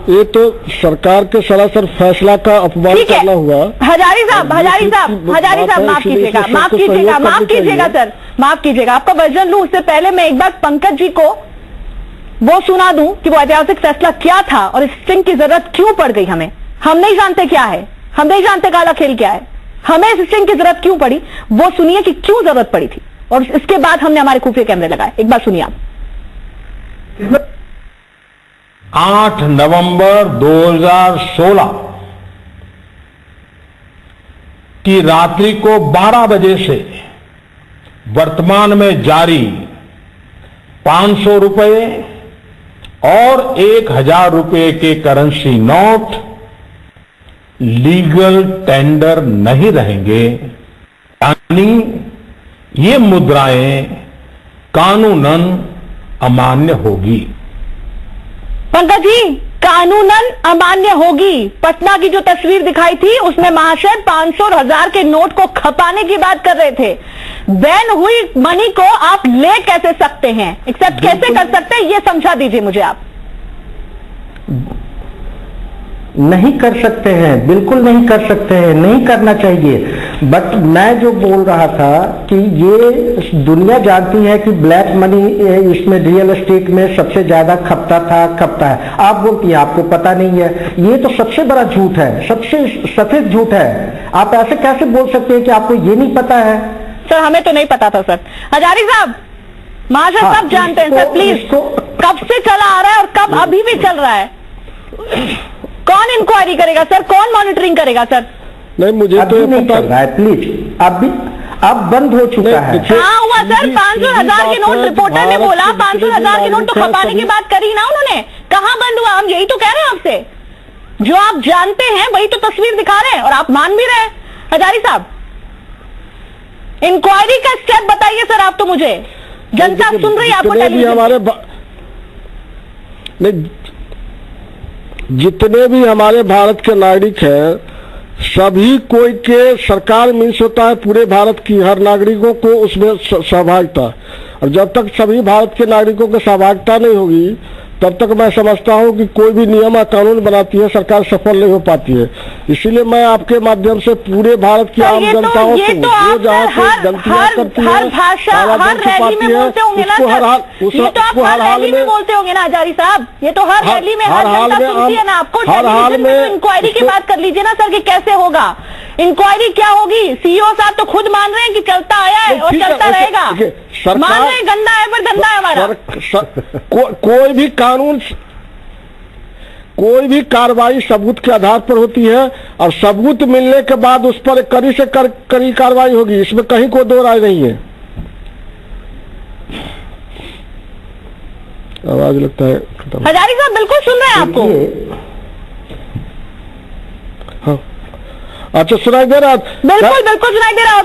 ये तो सरकार के सरासर फैसला का अपमान करना हुआ। हजारी साहब माफ कीजिएगा, माफ कीजिएगा, माफ कीजिएगा सर, माफ कीजिएगा। आपका वर्जन लूं उससे पहले मैं एक बार पंकज जी को वो सुना दूं कि वो ऐतिहासिक फैसला क्या था और इस स्टिंग की जरूरत क्यों पड़ गई हमें। हम नहीं जानते क्या है, हम नहीं जानते काला खेल क्या है, हमें इस स्टिंग की जरूरत क्यों पड़ी, वो सुनिए कि क्यों जरूरत पड़ी थी, और इसके बाद हमने हमारे खुफिया कैमरे लगाए। एक बार सुनिए आप। 8 नवंबर 2016 की रात्रि को 12 बजे से वर्तमान में जारी 500 रुपए और 1000 रुपए के करेंसी नोट लीगल टेंडर नहीं रहेंगे, यानी ये मुद्राएं कानूनन अमान्य होगी। पंकज जी, कानूनन अमान्य होगी। पटना की जो तस्वीर दिखाई थी उसमें महाशय 500 और 1000 के नोट को खपाने की बात कर रहे थे। बैन हुई मनी को आप ले कैसे सकते हैं, एक्सेप्ट कैसे कर सकते हैं, ये समझा दीजिए मुझे आप। नहीं कर सकते हैं, बिल्कुल नहीं कर सकते हैं, नहीं करना चाहिए। बट मैं जो बोल रहा था कि ये दुनिया जानती है कि ब्लैक मनी इसमें रियल एस्टेट में सबसे ज्यादा खपता है। आप बोलती हैं आपको पता नहीं है, ये तो सबसे बड़ा झूठ है, सबसे सफेद झूठ है। आप ऐसे कैसे बोल सकते हैं कि आपको ये नहीं पता है? सर हमें तो नहीं पता था सर। हजारी साहब, महाशय सब जानते हैं सर, प्लीज। कब से चला आ रहा है और कब अभी भी चल रहा है? कौन इंक्वायरी करेगा सर, कौन मॉनिटरिंग करेगा सर? नहीं, मुझे तो नहीं चल रहा है, प्लीज। अब बंद हो चुका है। कहाँ हुआ सर 500 और 1000 के नोट? रिपोर्टर ने बोला 500 और 1000 के नोट तो खपाने की बात करी ना उन्होंने, कहाँ बंद हुआ? हम यही तो कह रहे हैं आपसे, जो आप जानते हैं वही तो तस्वीर दिखा रहे हैं और आप मान भी रहे हैं। हजारी साहब इंक्वायरी का स्टेप बताइए सर आप तो मुझे, जनता सुन रही है आपको टेलीविजन। जितने भी हमारे भारत के नागरिक हैं, सभी कोई के सरकार मीन्स होता है पूरे भारत की हर नागरिकों को उसमें सहभागिता, और जब तक सभी भारत के नागरिकों की सहभागिता नहीं होगी तब तक मैं समझता हूं कि कोई भी नियम और कानून बनाती है सरकार सफल नहीं हो पाती है। इसीलिए मैं आपके माध्यम से पूरे भारत की आम जनताओं को जो जहाँ पे गलतियां करती है, हर रैली में बोलते होंगे ना सर, ये तो आप हर रैली में बोलते होंगे ना हजारी साहब, ये तो हर रैली में हर जनता सुनती है ना आपको। टेलीविजन में इंक्वायरी की बात कर लीजिए ना सर कि कैसे होगा, इंक्वायरी क्या होगी। सीईओ साहब तो खुद मान रहे हैं कि चलता आया है और चलता रहेगा, मान रहे हैं गंदा है पर धंधा है हमारा। कोई भी कानून, कोई भी कार्रवाई सबूत के आधार पर होती है और सबूत मिलने के बाद उस पर कड़ी से कड़ी कार्रवाई होगी, इसमें कहीं कोई दो राय नहीं है। आवाज लगता है हजारी साहब बिल्कुल सुन रहे हैं आपको। हाँ अच्छा सुनाई दे रहा? बिल्कुल बिल्कुल सुनाई दे रहा।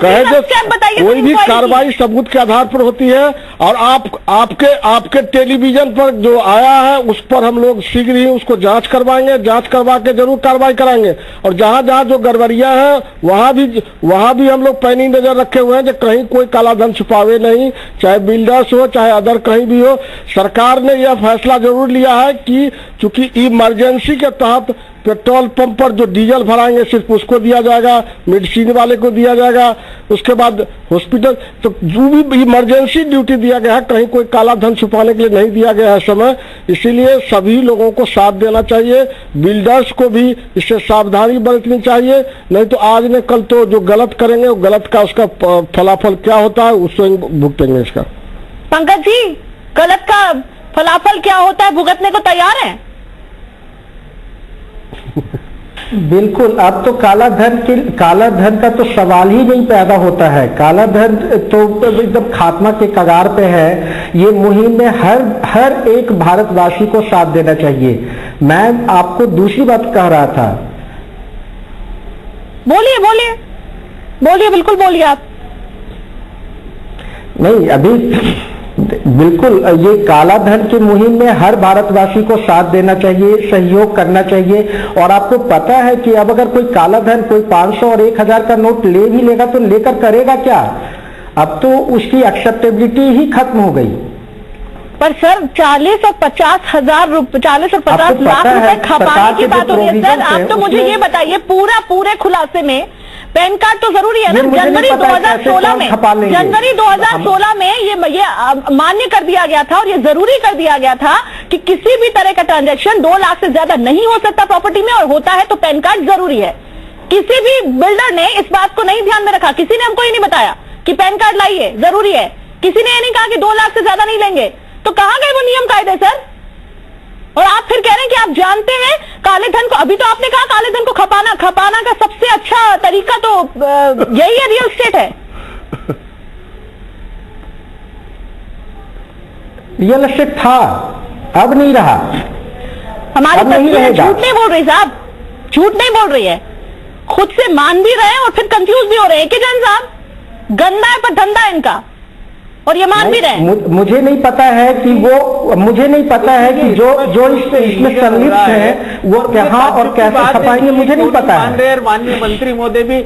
बताइए कोई भी कार्रवाई सबूत के आधार पर होती है और आपके टेलीविजन पर जो आया है उस पर हम लोग शीघ्र ही उसको जांच करवाएंगे, जांच करवा के जरूर कार्रवाई कराएंगे। और जहां जहां जो गड़बड़ियां हैं वहां भी हम लोग पैनी नजर रखे हुए हैं कि कहीं कोई काला धन छुपावे नहीं, चाहे बिल्डर्स हो चाहे अदर कहीं भी हो। सरकार ने यह फैसला जरूर लिया है कि चूंकि इमरजेंसी के तहत पेट्रोल पंप पर जो डीजल भराएंगे सिर्फ उसको दिया जाएगा, मेडिसिन वाले को दिया जाएगा, उसके बाद हॉस्पिटल, तो जो भी इमरजेंसी ड्यूटी दिया गया है कहीं कोई काला धन छुपाने के लिए नहीं दिया गया है समय। इसीलिए सभी लोगों को साथ देना चाहिए, बिल्डर्स को भी इससे सावधानी बरतनी चाहिए, नहीं तो आज ने कल तो जो गलत करेंगे वो गलत का उसका फलाफल क्या होता है उससे भुगतेंगे। इसका पंकज जी गलत का फलाफल क्या होता है भुगतने को तैयार है? बिल्कुल, अब तो काला धन का तो सवाल ही नहीं पैदा होता है। काला धन तो एकदम खात्मा के कगार पे है। ये मुहिम में हर एक भारतवासी को साथ देना चाहिए। मैं आपको दूसरी बात कह रहा था। बोलिए बोलिए बोलिए, बिल्कुल बोलिए आप। नहीं अभी बिल्कुल, ये काला धन की मुहिम में हर भारतवासी को साथ देना चाहिए, सहयोग करना चाहिए। और आपको पता है कि अब अगर कोई काला धन कोई 500 और 1000 का नोट ले भी लेगा तो लेकर करेगा क्या? अब तो उसकी एक्सेप्टेबिलिटी ही खत्म हो गई। पर सर 40 और 50 हजार रुपए, 40 और 50 लाख रुपए खपाने की बात हो रही है सर। आप तो मुझे ये बताइए पूरे खुलासे में पैन कार्ड तो जरूरी है ना। जनवरी 2016 में ये मान्य कर दिया गया था और ये जरूरी कर दिया गया था कि किसी भी तरह का ट्रांजैक्शन 2 लाख से ज्यादा नहीं हो सकता प्रॉपर्टी में, और होता है तो पैन कार्ड जरूरी है। किसी भी बिल्डर ने इस बात को नहीं ध्यान में रखा, किसी ने हमको ये नहीं बताया कि पैन कार्ड लाइए जरूरी है, किसी ने ये नहीं कहा कि 2 लाख से ज्यादा नहीं लेंगे। तो कहां गए वो नियम कायदे सर? और आप फिर कह रहे हैं कि आप जानते हैं काले धन को। अभी तो आपने कहा काले धन को खपाना का सबसे अच्छा तरीका तो यही है, रियल एस्टेट है। रियल एस्टेट था, अब नहीं रहा। हमारी तस्वीर झूठ नहीं बोल रही साहब, झूठ नहीं बोल रही है, खुद से मान भी रहे हैं और फिर कंफ्यूज भी हो रहे हैं कि जन साहब गंदा है पर धंधा है इनका, और ये मान भी रहे हैं। मुझे नहीं पता है कि जो इसमें संलिप्त है वो कहाँ और कैसे छपाएंगे, मुझे नहीं पता है। माननीय मंत्री महोदय भी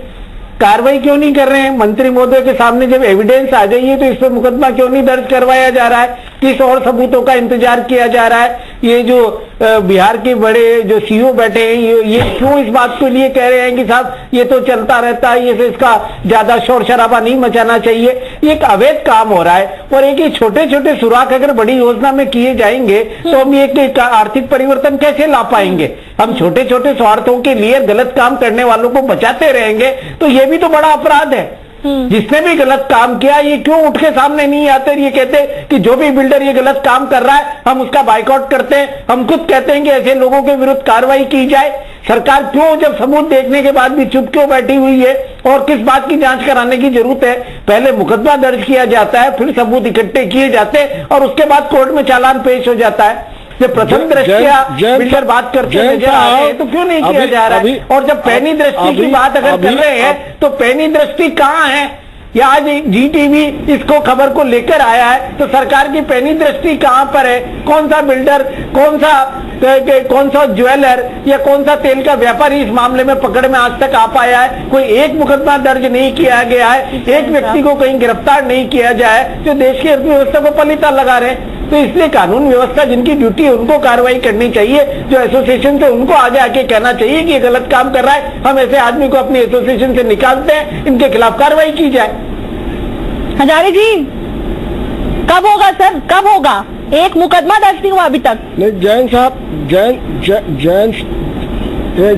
कार्रवाई क्यों नहीं कर रहे हैं? मंत्री महोदय के सामने जब एविडेंस आ जाइए तो इस पर मुकदमा क्यों नहीं दर्ज करवाया जा रहा है? किस और सबूतों का इंतजार किया जा रहा है? ये जो बिहार के बड़े जो सीईओ बैठे हैं ये क्यों इस बात के लिए कह रहे हैं कि साहब ये तो चलता रहता है, ये इसका ज्यादा शोर शराबा नहीं मचाना चाहिए? ये एक अवैध काम हो रहा है। और एक छोटे छोटे सुराख अगर बड़ी योजना में किए जाएंगे तो हम एक आर्थिक परिवर्तन कैसे ला पाएंगे? हम छोटे छोटे स्वार्थों के लिए गलत काम करने वालों को बचाते रहेंगे तो ये भी तो बड़ा अपराध है। जिसने भी गलत काम किया ये क्यों उठ के सामने नहीं आते? ये कहते कि जो भी बिल्डर ये गलत काम कर रहा है हम उसका बाइकआउट करते हैं, हम खुद कहते हैं कि ऐसे लोगों के विरुद्ध कार्रवाई की जाए। सरकार क्यों जब सबूत देखने के बाद भी चुप क्यों बैठी हुई है? और किस बात की जांच कराने की जरूरत है? पहले मुकदमा दर्ज किया जाता है, फिर सबूत इकट्ठे किए जाते हैं और उसके बाद कोर्ट में चालान पेश हो जाता है। जब प्रथम दृष्टिया बिल्डर बात करते नजर आ रहे हैं तो क्यों नहीं किया जा रहा है? और जब पैनी दृष्टि की बात अगर कर रहे हैं तो पैनी दृष्टि कहाँ है? या आज जी टीवी इसको खबर को लेकर आया है, तो सरकार की पैनी दृष्टि कहां पर है? कौन सा बिल्डर, कौन सा ज्वेलर या कौन सा तेल का व्यापारी इस मामले में पकड़ में आज तक आ पाया है? कोई एक मुकदमा दर्ज नहीं किया गया है, एक व्यक्ति को कहीं गिरफ्तार नहीं किया जाए जो देश की अर्थव्यवस्था को पलीता लगा रहे हैं। तो इसलिए कानून व्यवस्था जिनकी ड्यूटी है उनको कार्रवाई करनी चाहिए। जो एसोसिएशन थे उनको आगे आके कहना चाहिए कि ये गलत काम कर रहा है, हम ऐसे आदमी को अपनी एसोसिएशन से निकालते हैं, इनके खिलाफ कार्रवाई की जाए। हजारी जी, कब होगा सर, कब होगा? एक मुकदमा दर्ज नहीं हुआ अभी तक। नहीं,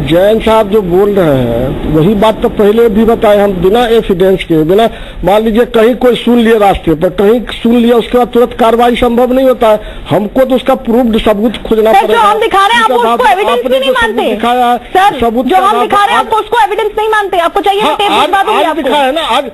जैन साहब जो बोल रहे हैं वही बात तो पहले भी बताए हम, बिना एविडेंस के, बिना मान लीजिए कहीं कोई सुन लिया रास्ते पर, कहीं सुन लिया, उसके बाद तुरंत कार्रवाई संभव नहीं होता है। हमको तो उसका प्रूफ सबूत खोजना पड़ेगा। जो हम दिखा रहे हैं आप उसको एविडेंस भी नहीं मानते सर, सबूत जो हम दिखा रहे हैं आपको उसको एविडेंस नहीं मानते, आपको चाहिए आज दिखाया है ना, आज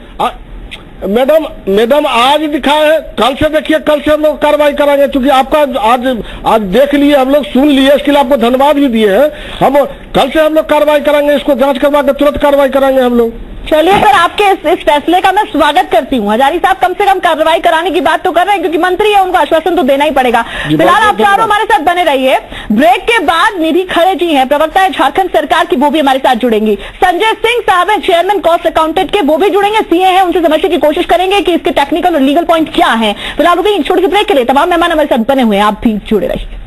मैडम आज दिखाया है, कल से देखिए, कल से हम लोग कार्रवाई कराएंगे, क्योंकि आपका आज देख लिए, हम लोग सुन लिए, इसके लिए आपको धन्यवाद भी दिए हैं। हम कल से हम लोग कार्रवाई कराएंगे, इसको जांच करवा के तुरंत कार्रवाई कराएंगे हम लोग। चलिए सर, आपके इस फैसले का मैं स्वागत करती हूँ। हजारी साहब कम से कम कार्रवाई कराने की बात तो कर रहे हैं, क्योंकि मंत्री है, उनको आश्वासन तो देना ही पड़ेगा। फिलहाल आप चारों हमारे साथ बने रहिए। ब्रेक के बाद निधि खरे जी हैं, प्रवक्ता है झारखंड सरकार की, वो भी हमारे साथ जुड़ेंगी। संजय सिंह साहब है, चेयरमैन कॉस्ट अकाउंटेंट के, वो भी जुड़ेंगे। सीए हैं, उनसे समझने की कोशिश करेंगे कि इसके टेक्निकल और लीगल पॉइंट क्या है। फिलहाल रुकिए छोटे से ब्रेक के लिए। तमाम मेहमान हमारे साथ बने हुए हैं, आप भी जुड़े रहिए।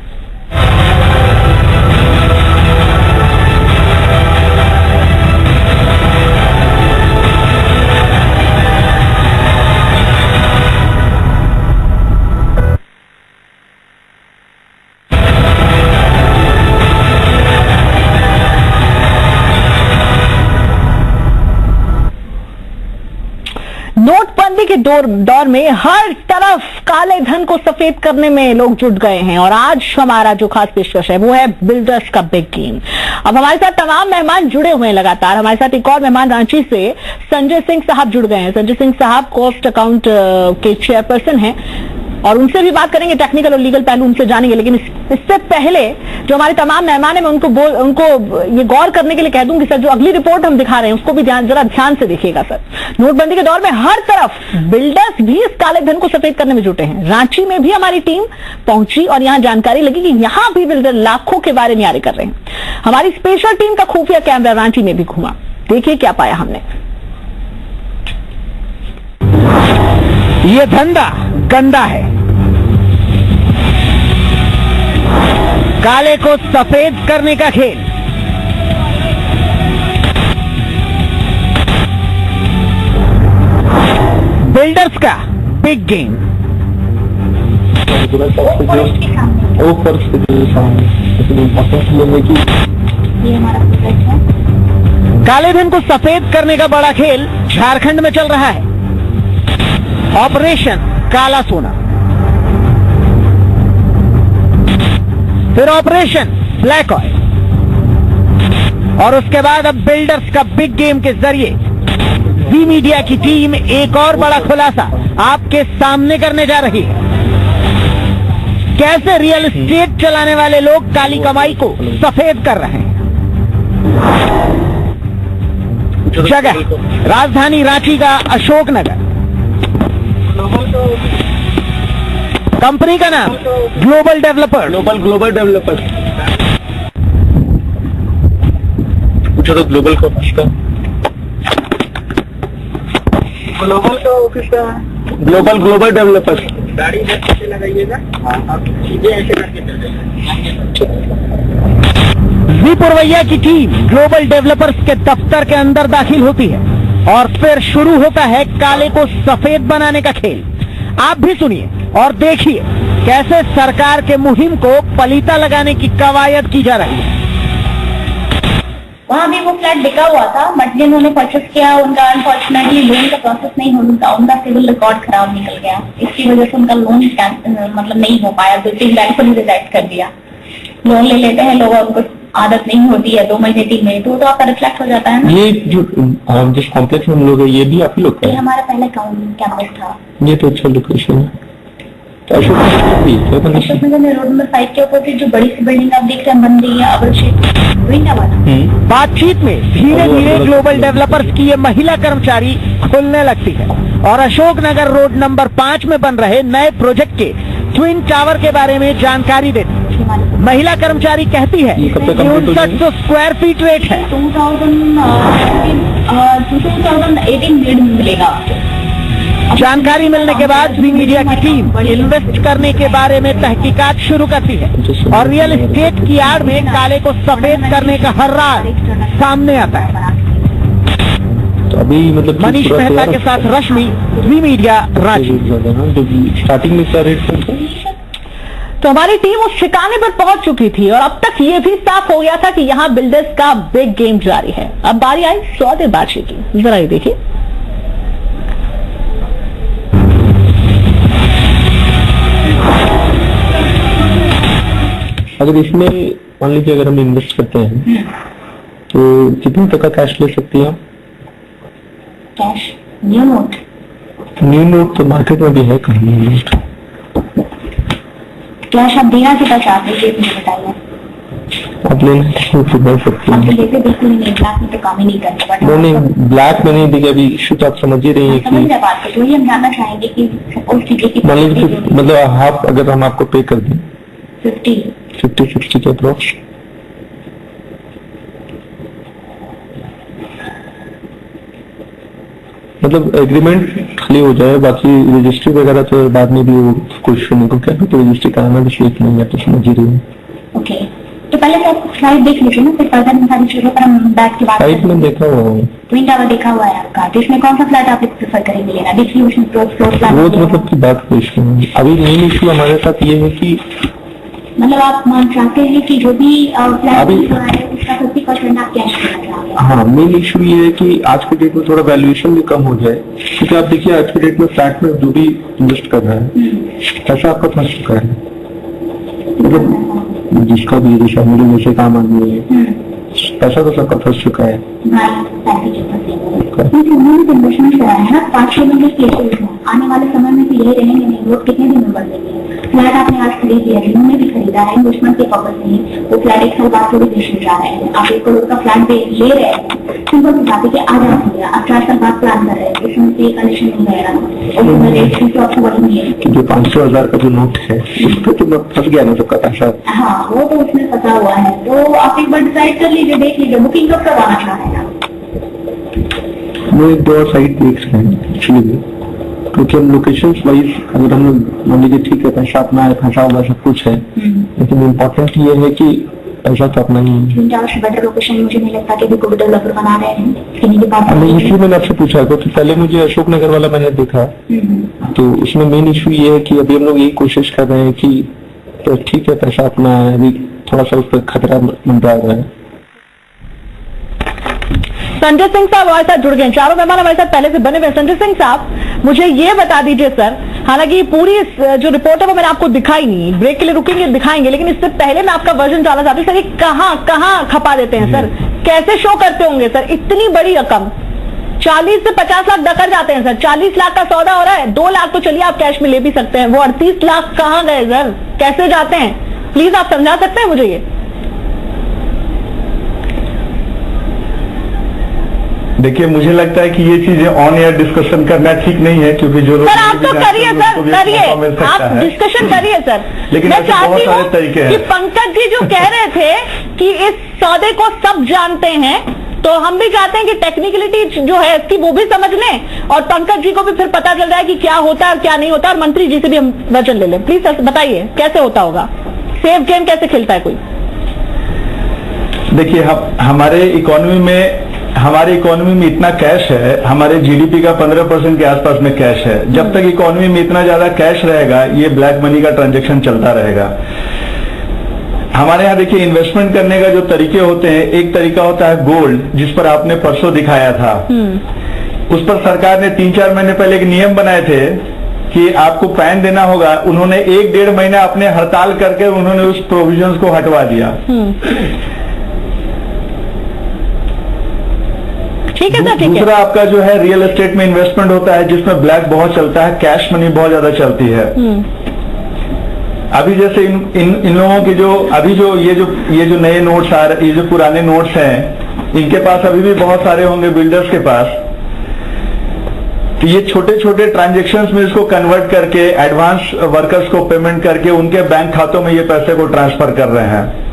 नोटबंदी के दौर में हर तरफ काले धन को सफेद करने में लोग जुट गए हैं, और आज हमारा जो खास पेशकश है वो है बिल्डर्स का बिग गेम। अब हमारे साथ तमाम मेहमान जुड़े हुए हैं लगातार। हमारे साथ एक और मेहमान रांची से संजय सिंह साहब जुड़ गए हैं। संजय सिंह साहब कॉस्ट अकाउंट के चेयरपर्सन हैं, और उनसे भी बात करेंगे, टेक्निकल और लीगल पहलू उनसे जानेंगे। लेकिन इससे पहले जो हमारे तमाम मेहमान है, मैं उनको ये गौर करने के लिए कह दूंगी सर, जो अगली रिपोर्ट हम दिखा रहे हैं उसको भी जरा ध्यान से देखिएगा सर। नोटबंदी के दौर में हर तरफ बिल्डर्स भी इस काले धन को सफेद करने में जुटे हैं। रांची में भी हमारी टीम पहुंची और यहां जानकारी लगी कि यहां भी बिल्डर लाखों के बारे न्यारे कर रहे हैं। हमारी स्पेशल टीम का खुफिया कैमरा रांची में भी घुमा, देखिए क्या पाया हमने। ये धंधा गंदा है, काले को सफेद करने का खेल। बिल्डर्स का बिग गेम। काले धन को सफेद करने का बड़ा खेल झारखंड में चल रहा है। ऑपरेशन काला सोना, फिर ऑपरेशन ब्लैक ऑयल, और उसके बाद अब बिल्डर्स का बिग गेम के जरिए जी मीडिया की टीम एक और बड़ा खुलासा आपके सामने करने जा रही है। कैसे रियल एस्टेट चलाने वाले लोग काली कमाई को सफेद कर रहे हैं। जगह राजधानी रांची का अशोकनगर। कंपनी का नाम ग्लोबल डेवलपर। Global developer. पूछो तो ग्लोबल का ऑफिस का, ग्लोबल का ऑफिस का, ग्लोबल डेवलपर। गाड़ी ऐसे लगाइएगा, सीधे ऐसे करके जी पुरवैया की टीम ग्लोबल डेवलपर्स के दफ्तर के अंदर दाखिल होती है, और फिर शुरू होता है काले को सफेद बनाने का खेल। आप भी सुनिए और देखिए कैसे सरकार के मुहिम को पलीता लगाने की कवायद की जा रही है। वहाँ भी वो फ्लैट बिका हुआ था, बट जिन्होंने परचेस किया उनका अनफॉर्चुनेटली लोन का प्रोसेस नहीं होता, उनका सिविल रिकॉर्ड खराब निकल गया। इसकी वजह से उनका लोन मतलब नहीं हो पाया। 2-3 बैंक ने रिजेक्ट कर दिया। लोन ले लेते हैं लोग, उनको आदत नहीं होती है 2 महीने 3 महीने, तो आपका रिफ्लेक्ट हो जाता है ना। ये जो जिस कॉम्प्लेक्स में हम लोग है, ये भी आप ही लोग का ये है? हमारा पहला कैंपस था। ये तो अच्छा लोकेशन है। तो अशोक नगर में रोड नंबर 5 के ऊपर जो बड़ी सी बिल्डिंग आप देख रहे हैं बन रही है, अवल शेख बातचीत में धीरे धीरे ग्लोबल डेवलपर्स की ये महिला कर्मचारी खुलने लगती है और अशोकनगर रोड नंबर 5 में बन रहे नए प्रोजेक्ट के ट्विन टावर के बारे में जानकारी देती है। महिला कर्मचारी कहती है कि 6900 स्क्वायर फीट रेट है। 2018 ग्रेड में मिलेगा। जानकारी मिलने के बाद भी मीडिया की टीम इन्वेस्ट करने के बारे में तहकीकात शुरू करती है और रियल एस्टेट की आड़ में काले को सफेद करने का हर राज सामने आता है। तो अभी मतलब मनीष मेहता के साथ रश्मि, वी मीडिया, रांची। स्टार्टिंग में क्या रेट था? तो हमारी टीम उस ठिकाने पर पहुंच चुकी थी और अब तक ये भी साफ हो गया था कि यहाँ बिल्डर्स का बिग गेम जारी है। अब बारी आई सौदेबाजी की, जरा ये देखिए। अगर इसमें मान लीजिए अगर हम इन्वेस्ट करते हैं तो कितने तक का कैश ले सकती हैं? Cash new note? New note तो मार्केट में भी है कहीं न्यू नोट। कैश आप देना कितना चाहते हैं मुझे बताइए। आप लेना तो बढ़ सकते हैं। लेते बिल्कुल नहीं, ब्लैक में तो काम ही नहीं करते। नहीं, ब्लैक में नहीं देखिए, अभी इशू तो आप समझ ही रही है कि बात है। तो ये हम जानना चाहेंगे कि सपोज कीजिए मान लीजिए मतलब हाफ अगर हम आपको पे कर दें 50-60 के अप्रोक्स, मतलब एग्रीमेंट खाली हो जाए, बाकी रजिस्ट्री वगैरह तो बाद में भी वो कोशिश नहीं को क्या तो रजिस्ट्री कराना भी शेख नहीं है, तो समझ ही रही है। ओके, तो पहले से आप स्लाइड देख लीजिए ना, फिर फर्दर इन सारी चीजों पर हम बैठ के बात करेंगे। साइट में देखा हुआ है, ट्विन टावर देखा हुआ है आपका, तो इसमें कौन सा फ्लैट आप प्रेफर करेंगे लेना? Distribution floor flat? वो तो मतलब की बात पेश करेंगे। अभी मेन इशू हमारे साथ ये है कि मतलब आप मान चाहते हैं कि जो भी फ्लैट है उसका 50% आप कैश करना चाहते हैं? हाँ, मेन इशू ये है कि आज के डेट में थोड़ा वैल्यूएशन भी कम हो जाए, क्योंकि आप देखिए आज के डेट में फ्लैट में जो भी इन्वेस्ट कर रहा है पैसा आपका फंस चुका है। मतलब जिसका भी जैसे मेरे जैसे काम आदमी है पैसा तो सबका फंस चुका है। इन्वेस्टमेंट कराया है ना 5-6 महीने केसेस में, आने वाले समय में तो यही रहेंगे नहीं, लोग कितने दिन में बदलेंगे। फ्लैट आपने आज खरीद लिया, जिन्होंने भी खरीदा है इन्वेस्टमेंट के पर्पज से, वो फ्लैट 1 साल बाद थोड़ी बेचने जा रहे हैं। आप 1 करोड़ का फ्लैट ले रहे हैं, सिंपल सी बात है कि आज आप लिया, आप 4 साल बाद प्लान कर रहे हैं, इसमें से कलेक्शन नहीं रहेगा और रेट तो आपको बढ़नी है। जो 500,000 का जो नोट है उसको तो फंस गया ना सबका पैसा। हाँ, वो तो उसमें फंसा हुआ है। तो आप एक बार डिसाइड कर लीजिए, देख लीजिए बुकिंग कब करवाना चाह रहे हैं। वो 2 साइट देख रहे हैं एक्चुअली, क्योंकि हम लोकेशन वाइज अगर हम मान लीजिए ठीक है पैसा अपना है, फंसा होगा सब कुछ है, लेकिन इम्पोर्टेंट ये है कि पैसा तो अपना ही है। बेटर लोकेशन मुझे नहीं लगता कि कोई डेवलपर बना रहे हैं, इसलिए मैंने आपसे पूछा था कि पहले मुझे अशोकनगर वाला मैंने देखा, तो इसमें मेन इशू ये है कि अभी हम लोग यही कोशिश कर रहे हैं कि तो ठीक है पैसा अपना है, अभी थोड़ा सा उस पर खतरा मंडरा रहा है। संजय सिंह साहब हमारे साथ जुड़ गए, चारों मेहमान हमारे साथ पहले से बने हुए। संजय सिंह साहब मुझे ये बता दीजिए सर, हालांकि पूरी जो रिपोर्ट है वो मैंने आपको दिखाई नहीं, ब्रेक के लिए रुकेंगे दिखाएंगे, लेकिन इससे पहले मैं आपका वर्जन जानना चाहती हूँ सर, ये कहाँ खपा देते हैं सर, कैसे शो करते होंगे सर? इतनी बड़ी रकम 40 से 50 लाख डकर जाते हैं सर, 40 लाख का सौदा हो रहा है, 2 लाख तो चलिए आप कैश में ले भी सकते हैं, वो 38 लाख कहाँ गए सर, कैसे जाते हैं? प्लीज आप समझा सकते हैं मुझे ये? देखिए, मुझे लगता है कि ये चीजें ऑन एयर डिस्कशन करना ठीक नहीं है, क्योंकि जो सर आप तो करिए सर, करिए आप डिस्कशन करिए सर। लेकिन मैं चाहती हूँ तरीके कि पंकज जी जो कह रहे थे कि इस सौदे को सब जानते हैं, तो हम भी चाहते हैं कि टेक्निकलिटी जो है इसकी वो भी समझ लें और पंकज जी को भी फिर पता चल जाए कि क्या होता है और क्या नहीं होता, और मंत्री जी से भी हम वचन ले लें। प्लीज सर बताइए कैसे होता होगा, सेफ गेम कैसे खेलता है कोई? देखिए, हमारे इकोनॉमी में इतना कैश है, हमारे जीडीपी का 15% के आसपास में कैश है। जब तक इकोनॉमी में इतना ज्यादा कैश रहेगा, ये ब्लैक मनी का ट्रांजैक्शन चलता रहेगा। हमारे यहाँ देखिए, इन्वेस्टमेंट करने का जो तरीके होते हैं, एक तरीका होता है गोल्ड, जिस पर आपने परसों दिखाया था। उस पर सरकार ने 3-4 महीने पहले एक नियम बनाए थे कि आपको पैन देना होगा। उन्होंने 1-1.5 महीना अपने हड़ताल करके उन्होंने उस प्रोविजंस को हटवा दिया। ठीक है सर, ठीक है। दूसरा आपका जो है रियल एस्टेट में इन्वेस्टमेंट होता है, जिसमें ब्लैक बहुत चलता है, कैश मनी बहुत ज्यादा चलती है। अभी जैसे इन लोगों के जो अभी जो ये जो नए नोट्स आ रहे, ये जो पुराने नोट्स हैं, इनके पास अभी भी बहुत सारे होंगे बिल्डर्स के पास। तो ये छोटे छोटे ट्रांजेक्शन्स में इसको कन्वर्ट करके एडवांस वर्कर्स को पेमेंट करके उनके बैंक खातों में ये पैसे को ट्रांसफर कर रहे हैं।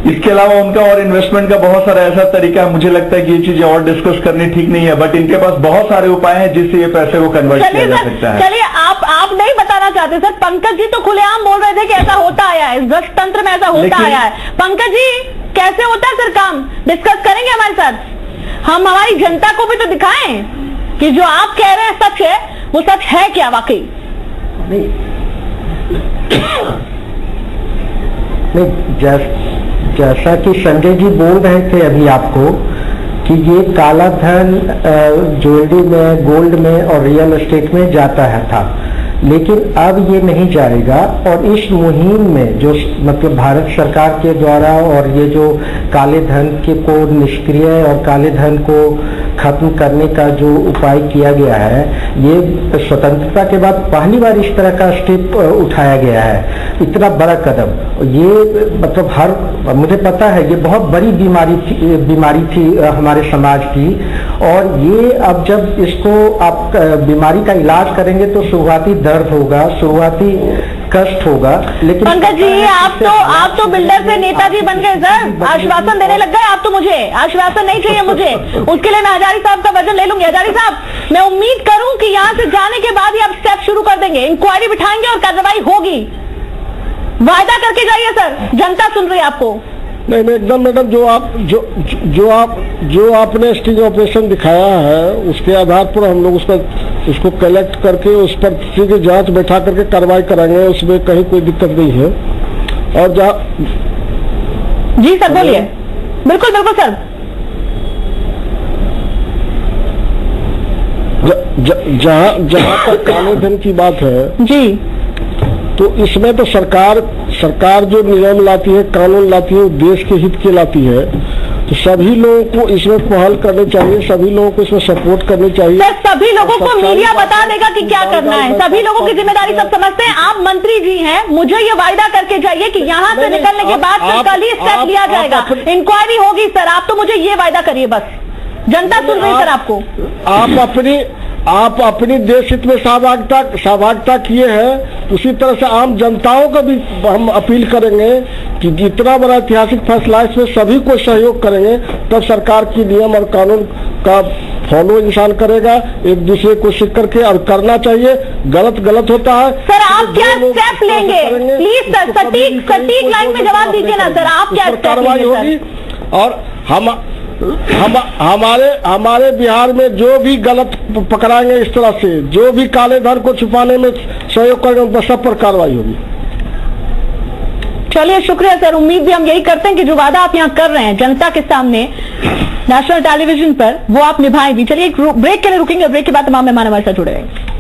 इसके अलावा उनका और इन्वेस्टमेंट का बहुत सारा ऐसा तरीका है, मुझे लगता है कि ये चीजें और डिस्कस करनी ठीक नहीं है, बट इनके पास बहुत सारे उपाय हैं जिससे ये पैसे को कन्वर्ट किया जा सकता है। चलिए, आप नहीं बताना चाहते सर। पंकज जी तो खुलेआम बोल रहे थे कि ऐसा होता आया है, इस भ्रष्ट तंत्र में ऐसा होता आया है। पंकज जी, कैसे होता है सर काम? डिस्कस करेंगे हमारे साथ। हम हमारी जनता को भी तो दिखाएं कि जो आप कह रहे हैं सच है, वो सच है क्या वाकई? नहीं, जैसा कि संजय जी बोल रहे थे अभी आपको कि ये काला धन ज्वेलरी में, गोल्ड में और रियल एस्टेट में जाता है था, लेकिन अब ये नहीं जाएगा। और इस मुहिम में जो मतलब भारत सरकार के द्वारा और ये जो काले धन के को निष्क्रिय और काले धन को खत्म करने का जो उपाय किया गया है, ये स्वतंत्रता के बाद पहली बार इस तरह का स्टेप उठाया गया है। इतना बड़ा कदम, ये मतलब मुझे पता है ये बहुत बड़ी बीमारी थी हमारे समाज की, और ये अब जब इसको आप बीमारी का इलाज करेंगे तो शुरुआती दर्द होगा, शुरुआती कष्ट होगा। लेकिन पंकज जी, आप तो बिल्डर से नेताजी बन गए सर, आश्वासन देने लग गए। आप तो मुझे आश्वासन नहीं चाहिए मुझे, उसके लिए मैं हजारी साहब का वजन ले लूंगी। हजारी साहब, मैं उम्मीद करूं कि यहाँ से जाने के बाद ही आप स्टेप शुरू कर देंगे, इंक्वायरी बिठाएंगे और कार्रवाई होगी। वायदा करके जाइए सर, जनता सुन रही है आपको। नहीं एकदम मैडम, जो आपने स्टिंग ऑपरेशन दिखाया है उसके आधार पर हम लोग उसको कलेक्ट करके उस पर सीधे जांच बैठा करके कार्रवाई कराएंगे, उसमें कहीं कोई दिक्कत नहीं है। और जी सर बोलिए। बिल्कुल बिल्कुल सर। जहां तक काले धन की बात है जी, तो इसमें तो सरकार जो नियम लाती है, कानून लाती है, वो देश के हित के लाती है। तो सभी लोगों को इसमें पहल करनी चाहिए, सभी लोगों को इसमें सपोर्ट करनी चाहिए। सर, सभी लोगों को मीडिया बता देगा कि क्या करना है, सभी लोगों की जिम्मेदारी सब समझते हैं। आप मंत्री जी हैं, मुझे ये वायदा करके जाइए कि यहाँ से निकलने के बाद फिर कल ही स्टेप लिया जाएगा, इंक्वायरी होगी। सर, आप तो मुझे ये वायदा करिए बस, जनता सुन रही सर आपको। आप अपनी देश हित में सहभागिता किए हैं, उसी तरह से आम जनताओं को भी हम अपील करेंगे कि जितना बड़ा ऐतिहासिक फैसला है इसमें सभी को सहयोग करेंगे, तब सरकार की नियम और कानून का फॉलो इंसान करेगा, एक दूसरे को सीख करके और करना चाहिए। गलत होता है। सर, आप क्या स्टेप लेंगे? प्लीज सर, सटीक लाइन में जवाब दीजिए ना सर, आप क्या कार्रवाई होगी। और हमारे बिहार में जो भी गलत पकड़ाएंगे, इस तरह से जो भी काले धन को छुपाने में सहयोग करेंगे, उन पर सब पर कार्रवाई होगी। चलिए, शुक्रिया सर। उम्मीद भी हम यही करते हैं कि जो वादा आप यहाँ कर रहे हैं जनता के सामने नेशनल टेलीविजन पर, वो आप निभाएं भी। चलिए, एक ब्रेक के लिए रुकेंगे, ब्रेक के बाद तमाम मेहमान हमारे साथ जुड़े रहेंगे।